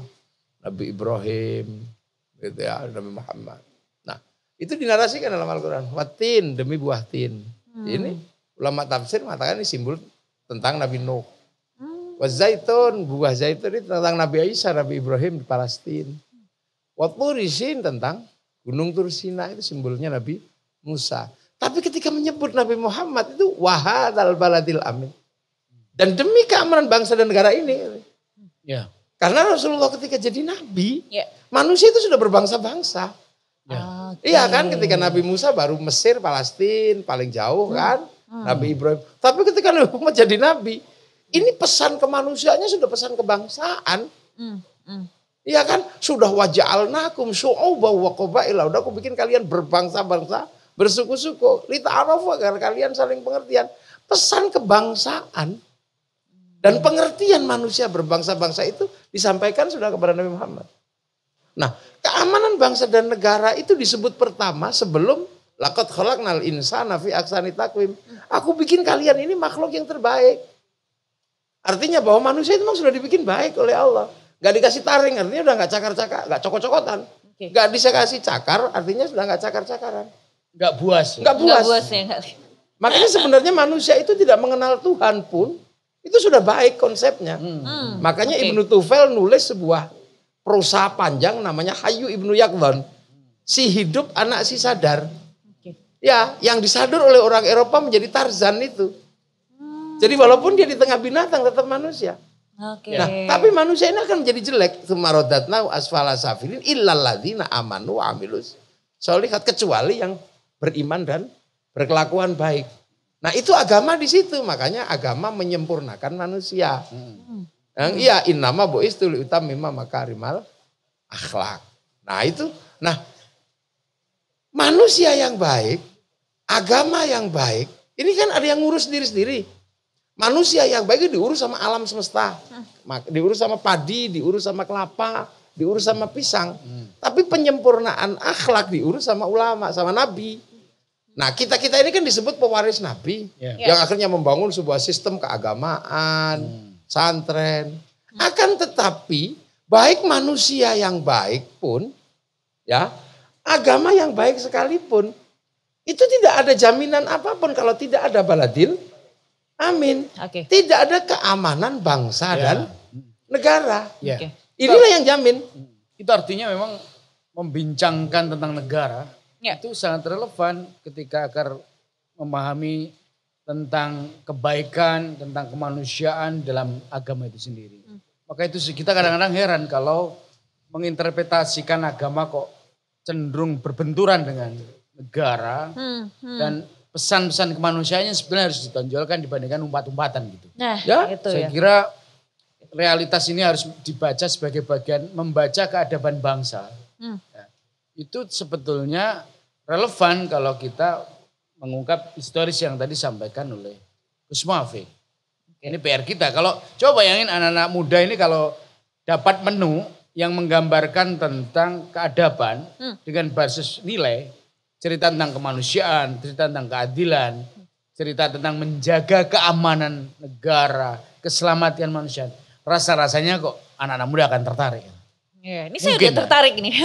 Nabi Ibrahim, gitu ya, Nabi Muhammad. Nah, itu dinarasikan dalam Al-Quran. Watin demi buah tin. Ini ulama tafsir mengatakan ini simbol tentang Nabi Nuh. Wazaitun, buah zaitun itu tentang Nabi Isa, Nabi Ibrahim di Palestina. Waturisin tentang Gunung Tursina itu simbolnya Nabi Musa. Tapi ketika menyebut Nabi Muhammad itu wahadal baladil amin. Dan demi keamanan bangsa dan negara ini. Ya. Karena Rasulullah ketika jadi nabi, manusia itu sudah berbangsa-bangsa. Iya kan, ketika Nabi Musa baru Mesir, Palestina paling jauh kan, Nabi Ibrahim. Tapi ketika Nabi Muhammad jadi nabi, ini pesan kemanusiaannya sudah pesan kebangsaan. Iya kan, sudah waja'alnakum syu'uban wa qabaila. Udah aku bikin kalian berbangsa-bangsa, bersuku-suku. Lita'arafu agar kalian saling pengertian. Pesan kebangsaan. Dan pengertian manusia berbangsa-bangsa itu disampaikan sudah kepada Nabi Muhammad. Nah, keamanan bangsa dan negara itu disebut pertama sebelum laqad khalaqnal insana fi ahsani taqwim. Aku bikin kalian ini makhluk yang terbaik. Artinya bahwa manusia itu memang sudah dibikin baik oleh Allah. Gak dikasih taring, artinya udah gak cakar-cakar, gak cokot-cokotan. Gak dikasih cakar, artinya sudah gak cakar-cakaran. Gak buas. Gak buas. Ya. Makanya sebenarnya manusia itu tidak mengenal Tuhan pun, itu sudah baik konsepnya. Makanya Ibnu Tufel nulis sebuah prosa panjang namanya Hayyu Ibnu Yaqdhan. Si hidup anak si sadar. Ya, yang disadar oleh orang Eropa menjadi Tarzan itu. Jadi walaupun dia di tengah binatang tetap manusia. Nah, tapi manusia ini akan menjadi jelek. Tsummarodatna asfala safilin illal ladzina amanu wa amilus sholihat, kecuali yang beriman dan berkelakuan baik. Nah, itu agama di situ. Makanya agama menyempurnakan manusia. Iya, innama bu'istu liutammima makarimal akhlak. Nah, itu. Nah, manusia yang baik, agama yang baik, ini kan ada yang ngurus diri-sendiri. Manusia yang baik itu diurus sama alam semesta. Diurus sama padi, diurus sama kelapa, diurus sama pisang. Tapi penyempurnaan akhlak diurus sama ulama, sama nabi. Nah kita ini kan disebut pewaris nabi. Yang akhirnya membangun sebuah sistem keagamaan, santren. Akan tetapi baik manusia yang baik pun, ya agama yang baik sekalipun, itu tidak ada jaminan apapun kalau tidak ada baladil amin. Tidak ada keamanan bangsa dan negara. Inilah yang jamin. Itu artinya memang membincangkan tentang negara itu sangat relevan ketika akan memahami tentang kebaikan, tentang kemanusiaan dalam agama itu sendiri. Maka itu kita kadang-kadang heran kalau menginterpretasikan agama kok cenderung berbenturan dengan negara dan pesan-pesan kemanusiaannya sebenarnya harus ditonjolkan dibandingkan umpat-umpatan gitu. Saya kira realitas ini harus dibaca sebagai bagian membaca keadaban bangsa. Itu sebetulnya relevan kalau kita mengungkap historis yang tadi disampaikan oleh Gus Muafik. Ini PR kita. Kalau coba bayangin anak-anak muda ini kalau dapat menu yang menggambarkan tentang keadaban dengan basis nilai, cerita tentang kemanusiaan, cerita tentang keadilan, cerita tentang menjaga keamanan negara, keselamatan manusia. Rasa-rasanya kok anak-anak muda akan tertarik. Ya, ini saya udah tertarik nih.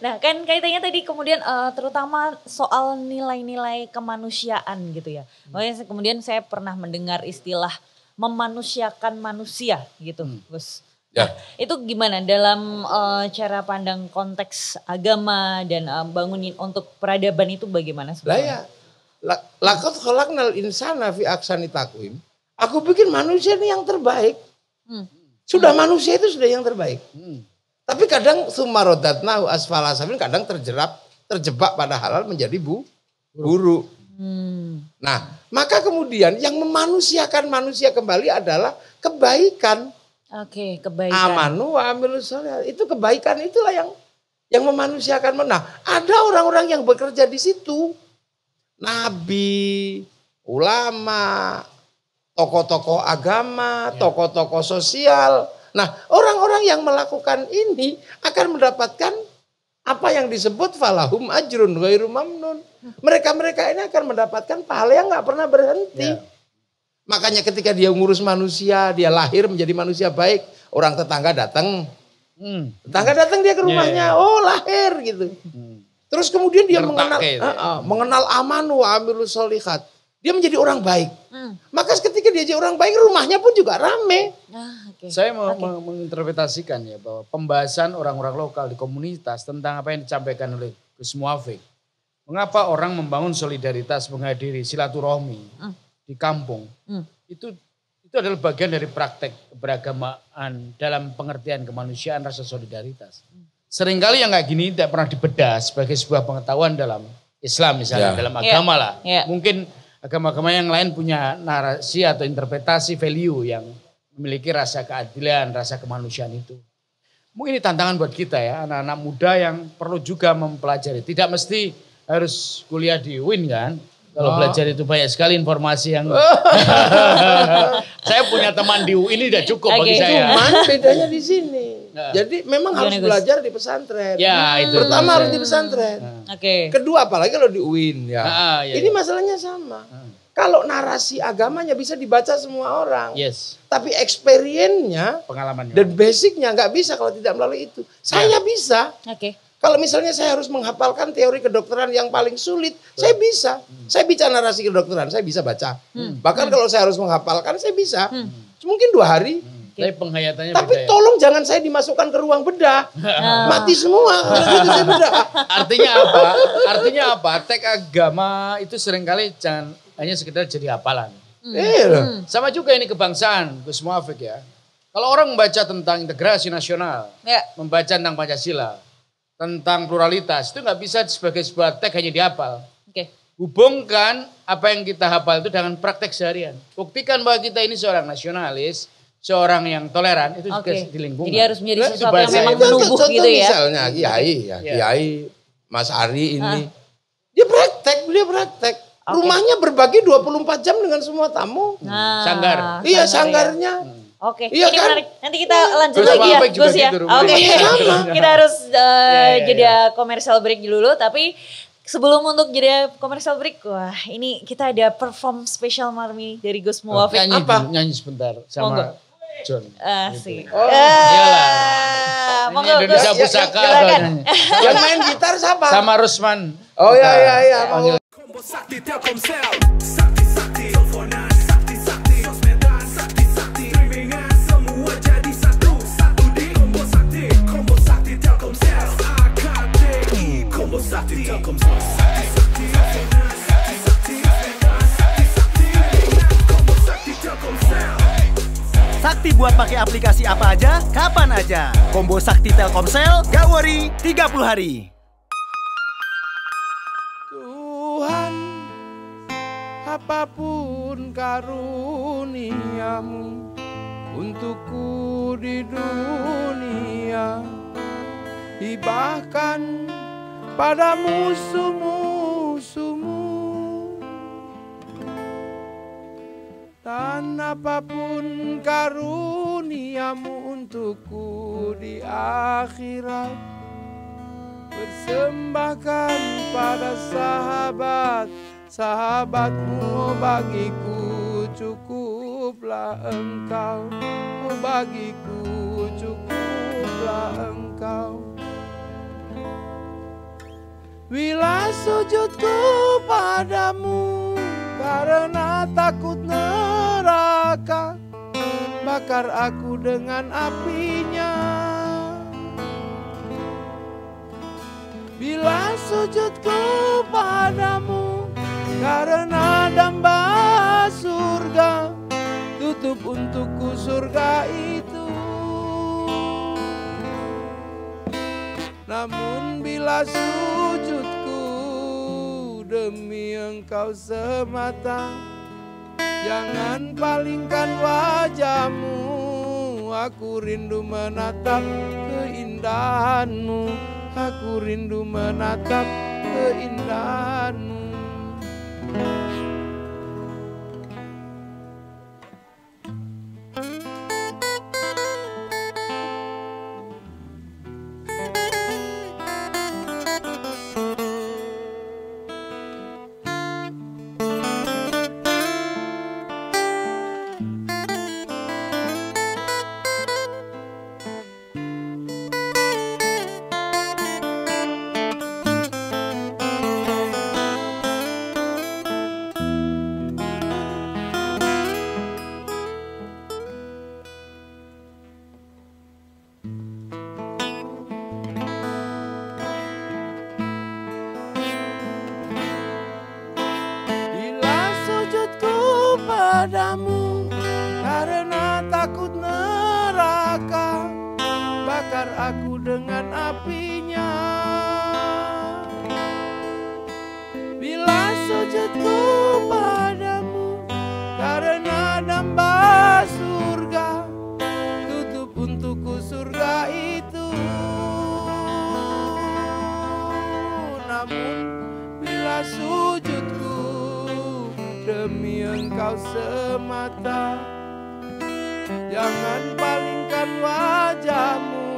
Nah kan kaitannya tadi kemudian terutama soal nilai-nilai kemanusiaan gitu ya. Makanya kemudian saya pernah mendengar istilah memanusiakan manusia gitu Gus. Nah, itu gimana dalam cara pandang konteks agama dan bangunin untuk peradaban itu bagaimana sebenarnya? Laqad khalaqnal insana fi ahsani taqwim. Aku bikin manusia ini yang terbaik. Sudah manusia itu sudah yang terbaik. Tapi kadang sumarodatnahu asfala safilin, kadang terjebak pada halal menjadi buruk. Nah, maka kemudian yang memanusiakan manusia kembali adalah kebaikan. Kebaikan. Amanu wa amilus sholihat. Itu kebaikan itulah yang memanusiakan. Nah, ada orang-orang yang bekerja di situ. Nabi, ulama, tokoh-tokoh agama, tokoh-tokoh sosial. Nah, orang-orang yang melakukan ini akan mendapatkan apa yang disebut falahum ajrun ghairu mamnun. Mereka-mereka ini akan mendapatkan pahala yang gak pernah berhenti. Makanya ketika dia ngurus manusia, dia lahir menjadi manusia baik. Orang tetangga datang. Tetangga datang dia ke rumahnya. Oh lahir gitu. Terus kemudian dia mengenal amanu wa amilus sholihat. Dia menjadi orang baik. Maka ketika dia jadi orang baik, rumahnya pun juga rame. Saya menginterpretasikan ya bahwa pembahasan orang-orang lokal di komunitas tentang apa yang disampaikan oleh Gus Muafik. Mengapa orang membangun solidaritas, menghadiri silaturahmi di kampung. Itu adalah bagian dari praktek keberagamaan dalam pengertian kemanusiaan, rasa solidaritas. Seringkali yang kayak gini tidak pernah dibedah sebagai sebuah pengetahuan dalam Islam misalnya, dalam agama lah. Mungkin agama-agama yang lain punya narasi atau interpretasi value yang memiliki rasa keadilan, rasa kemanusiaan itu. Mungkin ini tantangan buat kita ya, anak-anak muda yang perlu juga mempelajari. Tidak mesti harus kuliah di UIN kan. Kalau belajar itu banyak sekali informasi yang... Saya punya teman di UIN ini udah cukup bagi saya. Cuman bedanya di sini. Jadi memang harus belajar di pesantren. Pertama harus di pesantren. Kedua apalagi kalau di UIN ya. Ini masalahnya sama. Kalau narasi agamanya bisa dibaca semua orang. Tapi experience-nya, pengalamannya dan basicnya nggak bisa kalau tidak melalui itu. Saya bisa. Kalau misalnya saya harus menghafalkan teori kedokteran yang paling sulit, saya bisa. Saya bicara narasi kedokteran, saya bisa baca. Bahkan kalau saya harus menghafalkan, saya bisa. Mungkin 2 hari. Tapi penghayatannya Tapi beda, tolong jangan saya dimasukkan ke ruang bedah. Mati semua. Kalau gitu saya bedah. Artinya apa? Artinya apa? Teks agama itu seringkali jangan hanya sekedar jadi hafalan. Sama juga ini kebangsaan, Gus Muafik ya. Kalau orang membaca tentang integrasi nasional, membaca tentang Pancasila, tentang pluralitas, itu nggak bisa sebagai sebuah teks hanya dihafal. Hubungkan apa yang kita hafal itu dengan praktek seharian. Buktikan bahwa kita ini seorang nasionalis, seorang yang toleran, itu juga di lingkungan. Jadi harus menjadi sesuatu yang memang menumbuh gitu ya. Misalnya Kiai, Mas Ari ini, dia praktek. Rumahnya berbagi 24 jam dengan semua tamu. Sanggar. Iya, sanggarnya. Oke, Iya ini kan? menarik. Nanti kita lanjut Gus lagi ya, Apek juga Gus ya. gitu, Oke, kita harus jeda commercial break dulu. Tapi sebelum untuk jeda commercial break, wah ini kita ada perform spesial Marmi dari Gus Muwafiq. Nyanyi dulu, nyanyi sebentar sama John. Asik. Iyalah. Monggo Indonesia Gus. Pusaka. Silakan. Yang main gitar siapa? Sama Rusman. Oh iya. Monggo. Combo Sakti Telkomsel. Sakti Sakti teleponan, Sakti Sakti sosmedan, Sakti Sakti streamingan, semua jadi satu di Combo Sakti Telkomsel. AKTI Combo Sakti Telkomsel. Sakti Sakti teleponan, Sakti Sakti sosmedan, Sakti Sakti streamingan, Combo Sakti Telkomsel. Sakti buat pakai aplikasi apa aja, kapan aja. Combo Sakti Telkomsel, gak worry, 30 hari. Tuhan, apapun karuniamu untukku di dunia, hibahkan pada musuh-musuhmu. Dan apapun karuniamu untukku di akhirat, persembahkan pada sahabatmu. Bagiku cukuplah engkau, bagiku cukuplah engkau. Bila sujudku padamu karena takut neraka, bakar aku dengan apinya. Bila sujudku padamu karena damba surga, tutup untukku surga itu. Namun bila sujudku demi engkau semata, jangan palingkan wajahmu, aku rindu menatap keindahanmu, aku rindu menatap keindahanmu. Padamu karena takut neraka, bakar aku dengan apinya. Bila sujudku padamu karena damba surga, tutup untukku surga itu. Namun bila sujudku demi engkau semata, jangan palingkan wajahmu,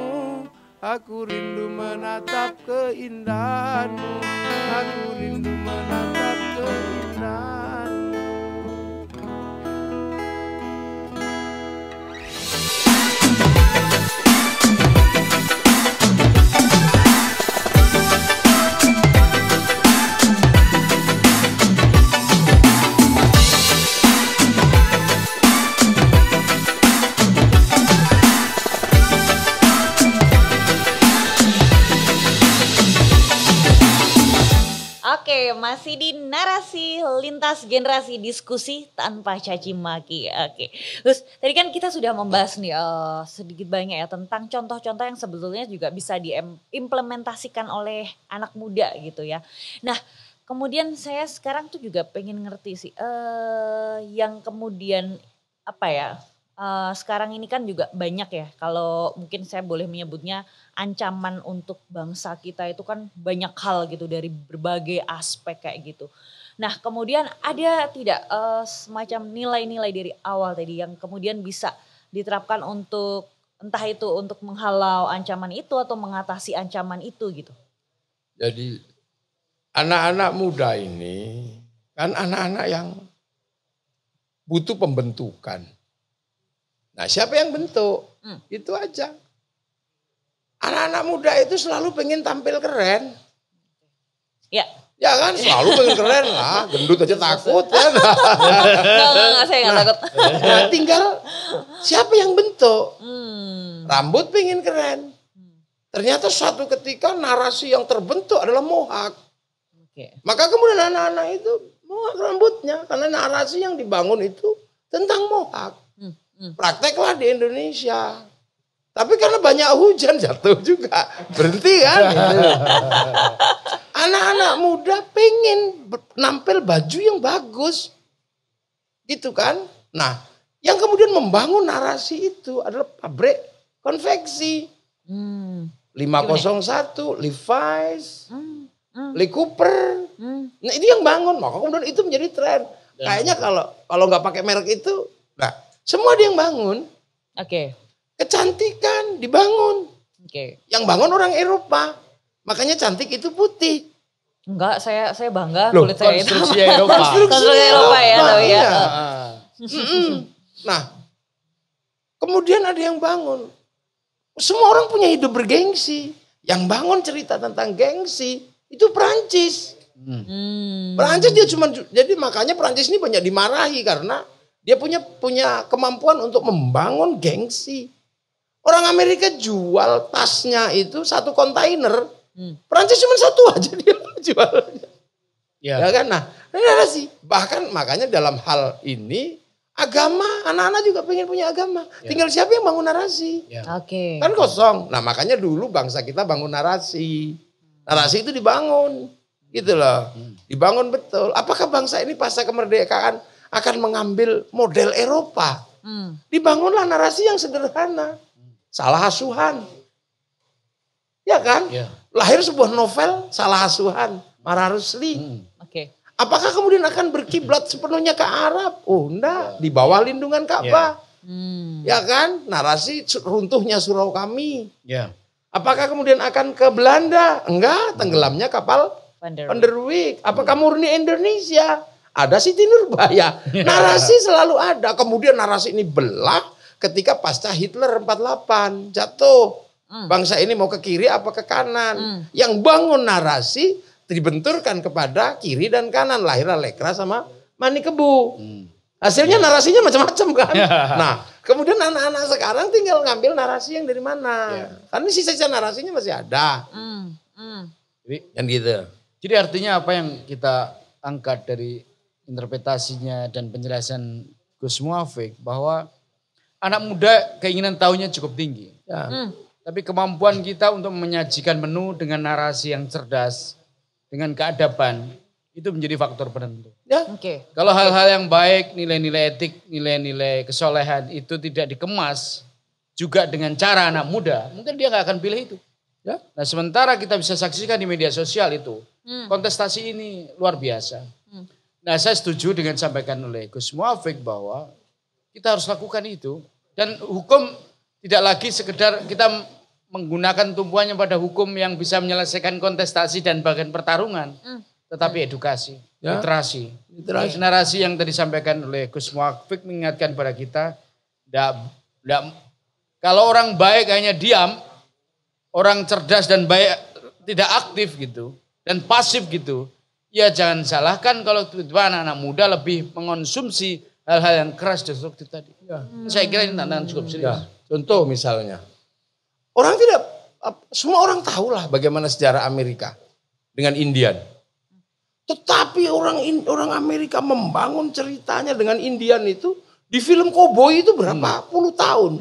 aku rindu menatap keindahanmu, aku rindu menatap keindahanmu. Oke, masih di narasi lintas generasi diskusi tanpa caci maki. Oke, terus tadi kan kita sudah membahas nih sedikit banyak ya tentang contoh-contoh yang sebetulnya juga bisa diimplementasikan oleh anak muda gitu ya. Nah, kemudian saya sekarang tuh juga pengen ngerti sih, yang kemudian apa ya? Sekarang ini kan juga banyak ya, kalau mungkin saya boleh menyebutnya ancaman untuk bangsa kita itu kan banyak hal gitu dari berbagai aspek kayak gitu. Nah kemudian ada tidak semacam nilai-nilai dari awal tadi yang kemudian bisa diterapkan untuk entah itu untuk menghalau ancaman itu atau mengatasi ancaman itu gitu? Jadi anak-anak muda ini kan anak-anak yang butuh pembentukan. Nah, siapa yang bentuk? Itu aja. Anak-anak muda itu selalu pengen tampil keren. Ya. Ya kan, selalu pengen keren lah. Gendut aja takut kan. Enggak, saya enggak takut. Nah, tinggal siapa yang bentuk? Rambut pengen keren. Ternyata suatu ketika narasi yang terbentuk adalah mohak. Maka kemudian anak-anak itu mohak rambutnya. Karena narasi yang dibangun itu tentang mohak. Prakteklah di Indonesia. Tapi karena banyak hujan jatuh juga. Berhenti kan. Anak-anak muda pengen nampil baju yang bagus. Gitu kan. Nah, yang kemudian membangun narasi itu adalah pabrik konveksi. 501, Levi's, Lee Cooper. Nah, ini yang bangun. Maka kemudian itu menjadi tren. Kayaknya kalau nggak pakai merek itu, nah, semua dia yang bangun. Oke. Kecantikan dibangun. Oke. Yang bangun orang Eropa. Makanya cantik itu putih. Enggak, saya bangga Loh, kulit saya itu. konstruksi Eropa. Konstruksi Eropa ya, tapi ya. Nah, kemudian ada yang bangun. Semua orang punya hidup bergengsi. Yang bangun cerita tentang gengsi itu Perancis. Perancis dia jadi makanya Perancis ini banyak dimarahi karena dia punya kemampuan untuk membangun gengsi. Orang Amerika jual tasnya itu 1 kontainer. Perancis cuma 1 aja dia jualnya. Ya kan? Nah, narasi. Bahkan makanya dalam hal ini agama, anak-anak juga pengen punya agama. Tinggal siapa yang bangun narasi. Oke. Kan kosong. Nah, makanya dulu bangsa kita bangun narasi. Narasi itu dibangun. Gitu loh. Dibangun betul. Apakah bangsa ini pasca kemerdekaan akan mengambil model Eropa? Dibangunlah narasi yang sederhana. Salah asuhan. Ya kan? Lahir sebuah novel Salah Asuhan, Mara Rusli. Oke. Apakah kemudian akan berkiblat sepenuhnya ke Arab? Oh enggak, di bawah lindungan Ka'bah. Ya kan? Narasi runtuhnya surau kami. Apakah kemudian akan ke Belanda? Enggak, tenggelamnya kapal Van der Wijk. Apakah murni Indonesia? Ada Siti Nurbaya. Narasi selalu ada. Kemudian narasi ini belah ketika pasca Hitler 48 jatuh. Bangsa ini mau ke kiri apa ke kanan. Yang bangun narasi dibenturkan kepada kiri dan kanan. Lahirlah Lekra sama Mani Kebu. Hasilnya narasinya macam-macam kan. Nah, kemudian anak-anak sekarang tinggal ngambil narasi yang dari mana. Karena sisa-sisa narasinya masih ada. Jadi, kan gitu. Jadi artinya apa yang kita angkat dari interpretasinya dan penjelasan Gus Muafiq bahwa anak muda keinginan tahunya cukup tinggi. Tapi kemampuan kita untuk menyajikan menu dengan narasi yang cerdas, dengan keadaban, itu menjadi faktor penentu. Kalau hal-hal yang baik, nilai-nilai etik, nilai-nilai kesolehan itu tidak dikemas juga dengan cara anak muda, mungkin dia nggak akan pilih itu. Nah, sementara kita bisa saksikan di media sosial itu, kontestasi ini luar biasa. Nah, saya setuju dengan disampaikan oleh Gus Muafiq bahwa kita harus lakukan itu. Dan hukum tidak lagi sekedar kita menggunakan tumpuannya pada hukum yang bisa menyelesaikan kontestasi dan bagian pertarungan. Tetapi edukasi, literasi. Narasi yang tadi disampaikan oleh Gus Muafiq mengingatkan pada kita, kalau orang baik hanya diam, orang cerdas dan baik tidak aktif gitu, dan pasif gitu, ya jangan salahkan kalau tiba-tiba anak-anak muda lebih mengonsumsi hal-hal yang keras destruktif tadi. Saya kira ini tantangan cukup serius. Contoh misalnya, semua orang tahulah bagaimana sejarah Amerika dengan Indian. Tetapi orang Amerika membangun ceritanya dengan Indian itu di film Cowboy itu berapa puluh tahun.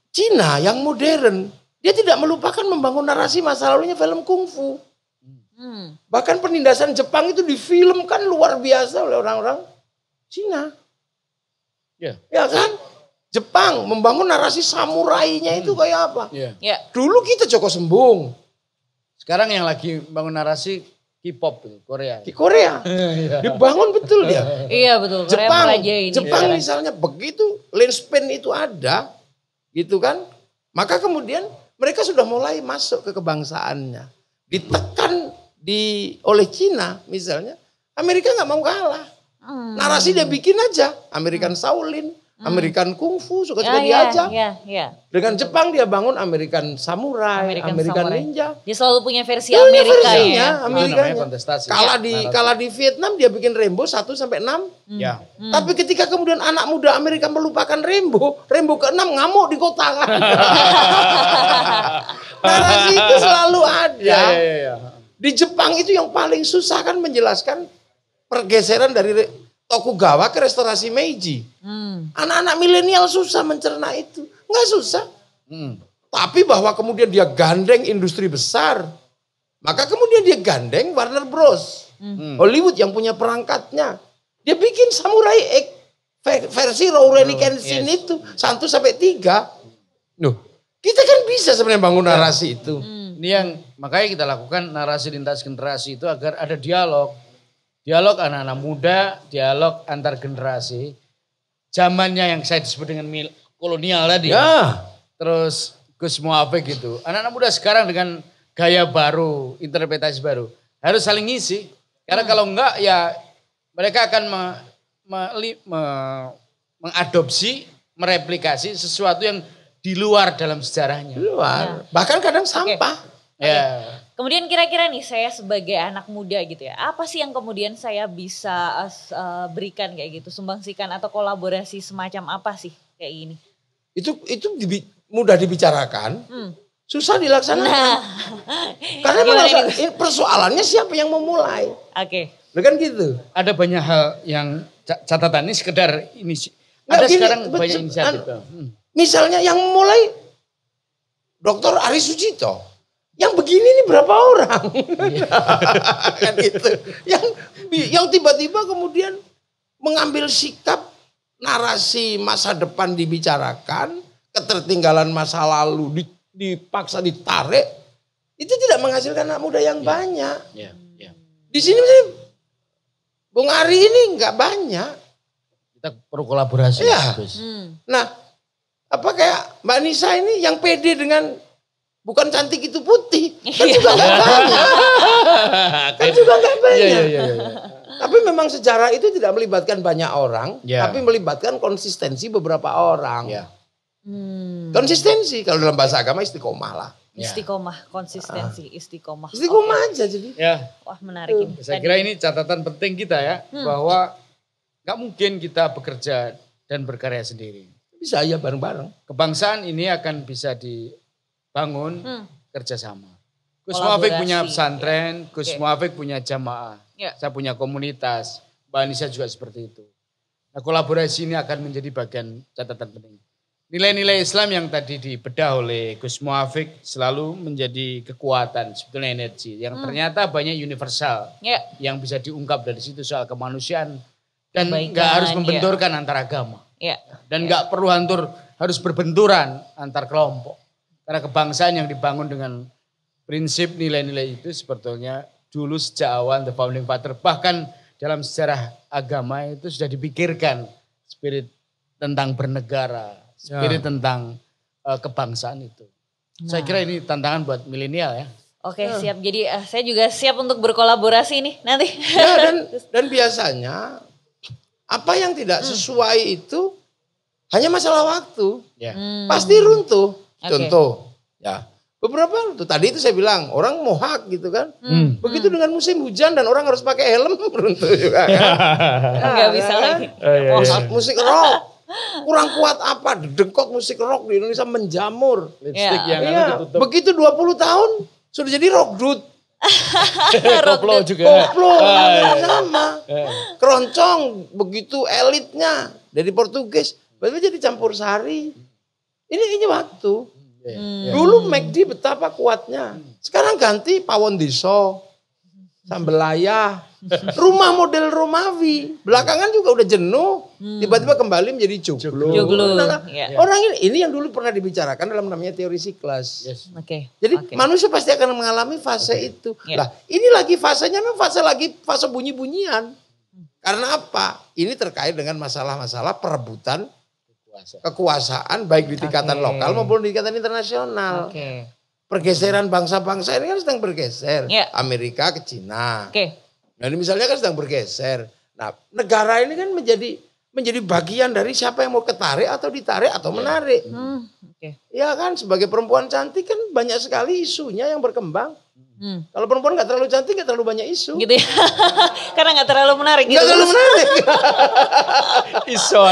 Cina yang modern, dia tidak melupakan membangun narasi masa lalunya film kungfu. Bahkan penindasan Jepang itu difilmkan luar biasa oleh orang-orang Cina. Ya kan? Jepang membangun narasi samurainya itu kayak apa? Dulu kita Joko Sembung. Sekarang yang lagi bangun narasi K-pop Korea. Di Korea. Dibangun betul dia. Iya betul. Korea merajai ini. Jepang misalnya begitu lens pen itu ada, gitu kan. Maka kemudian mereka sudah mulai masuk ke kebangsaannya. Ditekan oleh Cina misalnya. Amerika nggak mau kalah. Narasi dia bikin aja. American Shaolin, American Kungfu, suka-suka dia aja. Dengan Jepang dia bangun American Samurai, American Ninja. Dia selalu punya versi Amerika ya. Amerikanya. Kalah di Vietnam dia bikin Rainbow 1 sampai 6. Ya. Tapi ketika kemudian anak muda Amerika melupakan Rainbow ke-6 ngamuk di kota kan. Narasi itu selalu ada. Di Jepang itu yang paling susah kan menjelaskan pergeseran dari Tokugawa ke restorasi Meiji. Anak-anak milenial susah mencerna itu. Nggak susah. Tapi bahwa kemudian dia gandeng industri besar. Maka kemudian dia gandeng Warner Bros. Hollywood yang punya perangkatnya. Dia bikin Samurai X versi Rurouni Kenshin itu 1 sampai 3. Loh, kita kan bisa sebenarnya bangun narasi itu. Ini yang makanya kita lakukan narasi lintas generasi itu agar ada dialog. Dialog anak-anak muda, dialog antar generasi. Zamannya yang saya disebut dengan kolonial tadi. Ya. Terus Gus Muafik gitu. Anak-anak muda sekarang dengan gaya baru, interpretasi baru. Harus saling ngisi. Karena kalau enggak ya mereka akan mengadopsi, mereplikasi sesuatu yang di luar dalam sejarahnya. Di luar. Bahkan kadang sampah. Ya. Kemudian kira-kira nih saya sebagai anak muda gitu ya, apa sih yang kemudian saya bisa berikan kayak gitu, sumbangsikan atau kolaborasi semacam apa sih kayak gini? Itu mudah dibicarakan, susah dilaksanakan. Nah. Karena persoalannya siapa yang memulai? Oke. Kan gitu. Ada banyak hal yang catatan ini sekedar ini. Ada sekarang banyak inisiatif. Misalnya yang mulai Dr. Ari Sujito. Yang begini ini berapa orang? Kan gitu. Yang tiba-tiba kemudian mengambil sikap narasi masa depan dibicarakan, ketertinggalan masa lalu dipaksa ditarik, itu tidak menghasilkan anak muda yang banyak. Di sini Bung Ari ini nggak banyak. Kita perlu kolaborasi. Ya. Nah, apa kayak Mbak Nisa ini yang pede dengan bukan cantik itu putih, kan juga nggak banyak. Tapi memang sejarah itu tidak melibatkan banyak orang, tapi melibatkan konsistensi beberapa orang. Konsistensi, kalau dalam bahasa agama istiqomah lah. Istiqomah, konsistensi, istiqomah. Istiqomah aja jadi. Ya. Wah menarik ini. Saya kira ini catatan penting kita ya, bahwa nggak mungkin kita bekerja dan berkarya sendiri. Bisa ya bareng-bareng. Kebangsaan ini akan bisa dibangun kerjasama. Gus Muafik punya pesantren, Gus Muafik punya jamaah, saya punya komunitas, Mbak Anissa juga seperti itu. Nah, kolaborasi ini akan menjadi bagian catatan penting. Nilai-nilai Islam yang tadi dibedah oleh Gus Muafik selalu menjadi kekuatan, sebetulnya energi yang ternyata banyak universal yang bisa diungkap dari situ soal kemanusiaan dan nggak harus membenturkan antar agama dan nggak perlu harus berbenturan antar kelompok. Karena kebangsaan yang dibangun dengan prinsip nilai-nilai itu sebetulnya dulu sejak awal the founding father, bahkan dalam sejarah agama itu sudah dipikirkan spirit tentang bernegara, spirit tentang kebangsaan itu. Saya kira ini tantangan buat milenial ya. Oke, siap. Jadi saya juga siap untuk berkolaborasi nih nanti. Ya, dan biasanya apa yang tidak sesuai itu hanya masalah waktu. Pasti runtuh. Contoh, ya beberapa tuh tadi itu saya bilang orang mohak gitu kan. Begitu dengan musim hujan dan orang harus pakai helm runtuh juga kan. Nggak bisa lagi. Musik rock kurang kuat apa? Dengkot musik rock di Indonesia menjamur. Lipstick yang ditutup. Begitu 20 tahun sudah jadi rock dude. Koplo juga. Koplo sama. Keroncong begitu elitnya dari Portugis. Berarti jadi campur sari. Ini waktu. Dulu McD betapa kuatnya. Sekarang ganti pawon diso, sambelaya, Rumah model Romawi. Belakangan juga udah jenuh. Tiba-tiba kembali menjadi joglo. Nah, orang ini yang dulu pernah dibicarakan dalam namanya teori siklas. Jadi manusia pasti akan mengalami fase itu. Lah ini lagi fasenya memang fase bunyi-bunyian. Karena apa? Ini terkait dengan masalah-masalah perebutan kekuasaan baik di tingkatan lokal maupun di tingkatan internasional. Pergeseran bangsa-bangsa ini kan sedang bergeser. Amerika ke Cina. Nah ini misalnya kan sedang bergeser. Nah negara ini kan menjadi bagian dari siapa yang mau ketarik atau ditarik atau menarik. Ya kan sebagai perempuan cantik kan banyak sekali isunya yang berkembang. Kalau perempuan gak terlalu cantik gak terlalu banyak isu. Gitu ya. Karena gak terlalu menarik gitu. Gak terlalu menarik. Iso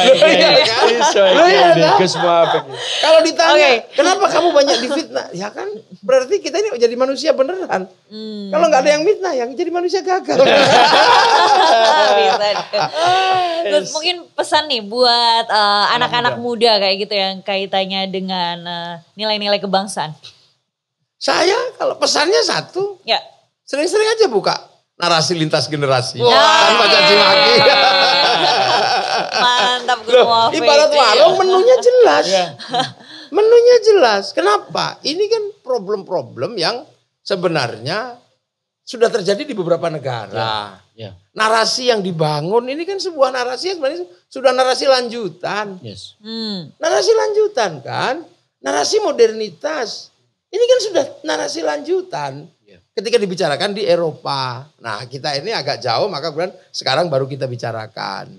Gus Muafik. Kalau ditanya kenapa kamu banyak difitnah? Ya kan berarti kita ini jadi manusia beneran. Kalau gak ada yang mitnah yang jadi manusia gagal. Terus mungkin pesan nih buat anak-anak muda kayak gitu yang kaitannya dengan nilai-nilai kebangsaan. Saya kalau pesannya satu, sering-sering aja buka narasi lintas generasi. Tanpa caci maki. Mantap Gus Muafik. Ibarat warung menunya jelas. Menunya jelas. Kenapa? Ini kan problem-problem yang sebenarnya sudah terjadi di beberapa negara. Narasi yang dibangun ini kan sebuah narasi yang sebenarnya sudah narasi lanjutan. Narasi lanjutan kan. Narasi modernitas. Ini kan sudah narasi lanjutan ketika dibicarakan di Eropa. Nah kita ini agak jauh maka kemudian sekarang baru kita bicarakan.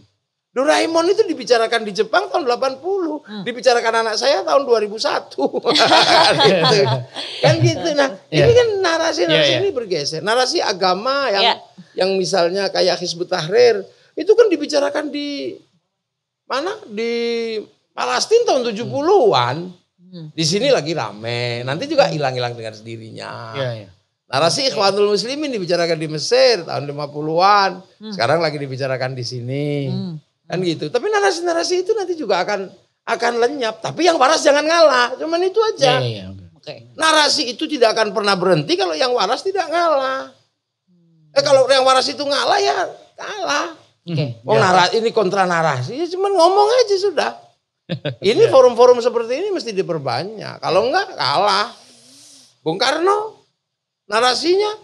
Doraemon itu dibicarakan di Jepang tahun 80. Dibicarakan anak saya tahun 2001. Kan gitu. Nah ini kan narasi-narasi ini bergeser. Narasi agama yang misalnya kayak Hizbut Tahrir. Itu kan dibicarakan di mana? Di Palestina tahun 70-an. Di sini lagi rame, nanti juga hilang-hilang dengan sendirinya. Narasi Ikhwanul Muslimin dibicarakan di Mesir tahun 50-an, sekarang lagi dibicarakan di sini, kan gitu. Tapi narasi-narasi itu nanti juga akan lenyap. Tapi yang waras jangan ngalah, cuman itu aja. Narasi itu tidak akan pernah berhenti kalau yang waras tidak ngalah. Kalau yang waras itu ngalah ya kalah. Ini kontra narasi, ya cuman ngomong aja sudah. Ini forum-forum seperti ini mesti diperbanyak. Kalau enggak kalah. Bung Karno narasinya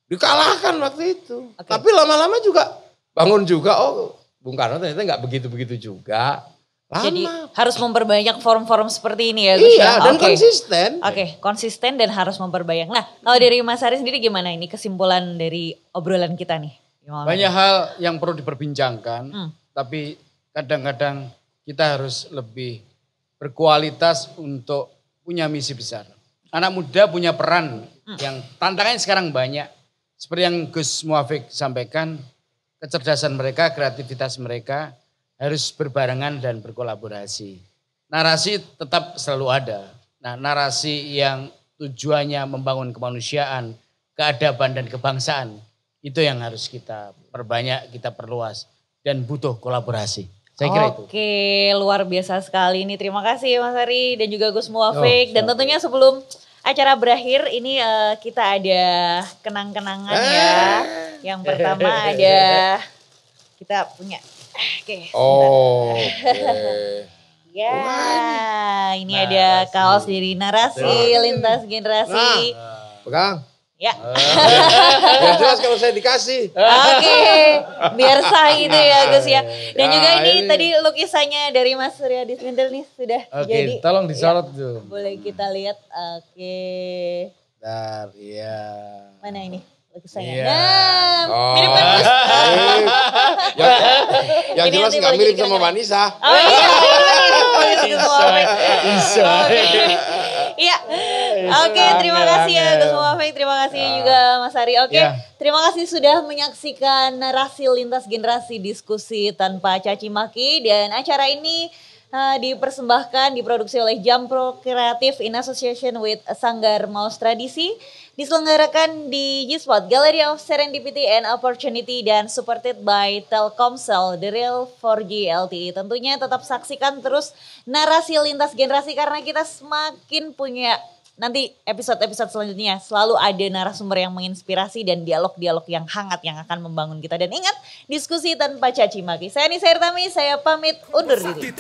dikalahkan waktu itu. Tapi lama-lama juga bangun juga. Oh Bung Karno ternyata enggak begitu-begitu juga. Lama. Jadi harus memperbanyak forum-forum seperti ini ya Gus. Iya dan konsisten. Konsisten dan harus memperbanyak. Nah kalau dari Mas Hari sendiri gimana ini kesimpulan dari obrolan kita nih? Banyak hal yang perlu diperbincangkan. Tapi kadang-kadang kita harus lebih berkualitas untuk punya misi besar. Anak muda punya peran yang tantangannya sekarang banyak. Seperti yang Gus Muafik sampaikan, kecerdasan mereka, kreativitas mereka harus berbarengan dan berkolaborasi. Narasi tetap selalu ada. Nah, narasi yang tujuannya membangun kemanusiaan, keadaban dan kebangsaan, itu yang harus kita perbanyak, kita perluas dan butuh kolaborasi. Saya kira itu. Oke, luar biasa sekali ini. Terima kasih Mas Hari dan juga Gus Muafik. Dan tentunya sebelum acara berakhir ini kita ada kenang-kenangan ya. Yang pertama ada kita punya. Ini ada kaos dari narasi lintas generasi. Pegang. Ya. Biar jelas kalau saya dikasih. Biar sah gitu ya Gus ya. Dan juga ini tadi lukisannya dari Mas Surya Dismentil nih sudah jadi. Tolong disorot tuh. Boleh kita lihat. Bentar, Mana ini lukisannya? Mirip kan Gus? Yang jelas nggak mirip sama Vanessa. Iya. Oke, terima kasih ya Gus Muafik, terima kasih juga Mas Hari. Terima kasih sudah menyaksikan narasi lintas generasi diskusi tanpa caci maki dan acara ini dipersembahkan, diproduksi oleh Jampro Kreatif in association with Sanggar Maus Tradisi, diselenggarakan di G-Spot Gallery of Serendipity and Opportunity dan supported by Telkomsel, The Real 4G LTE. Tentunya tetap saksikan terus narasi lintas generasi karena kita semakin punya nanti episode-episode selanjutnya selalu ada narasumber yang menginspirasi dan dialog-dialog yang hangat yang akan membangun kita. Dan ingat, diskusi tanpa caci maki. Saya Nisa Irtami, saya pamit undur diri.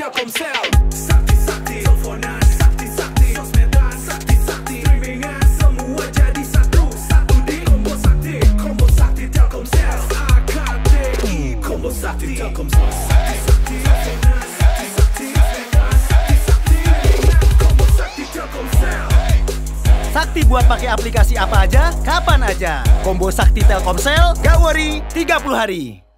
Sakti buat pakai aplikasi apa aja, kapan aja. Combo Sakti Telkomsel, gak worry, 30 hari.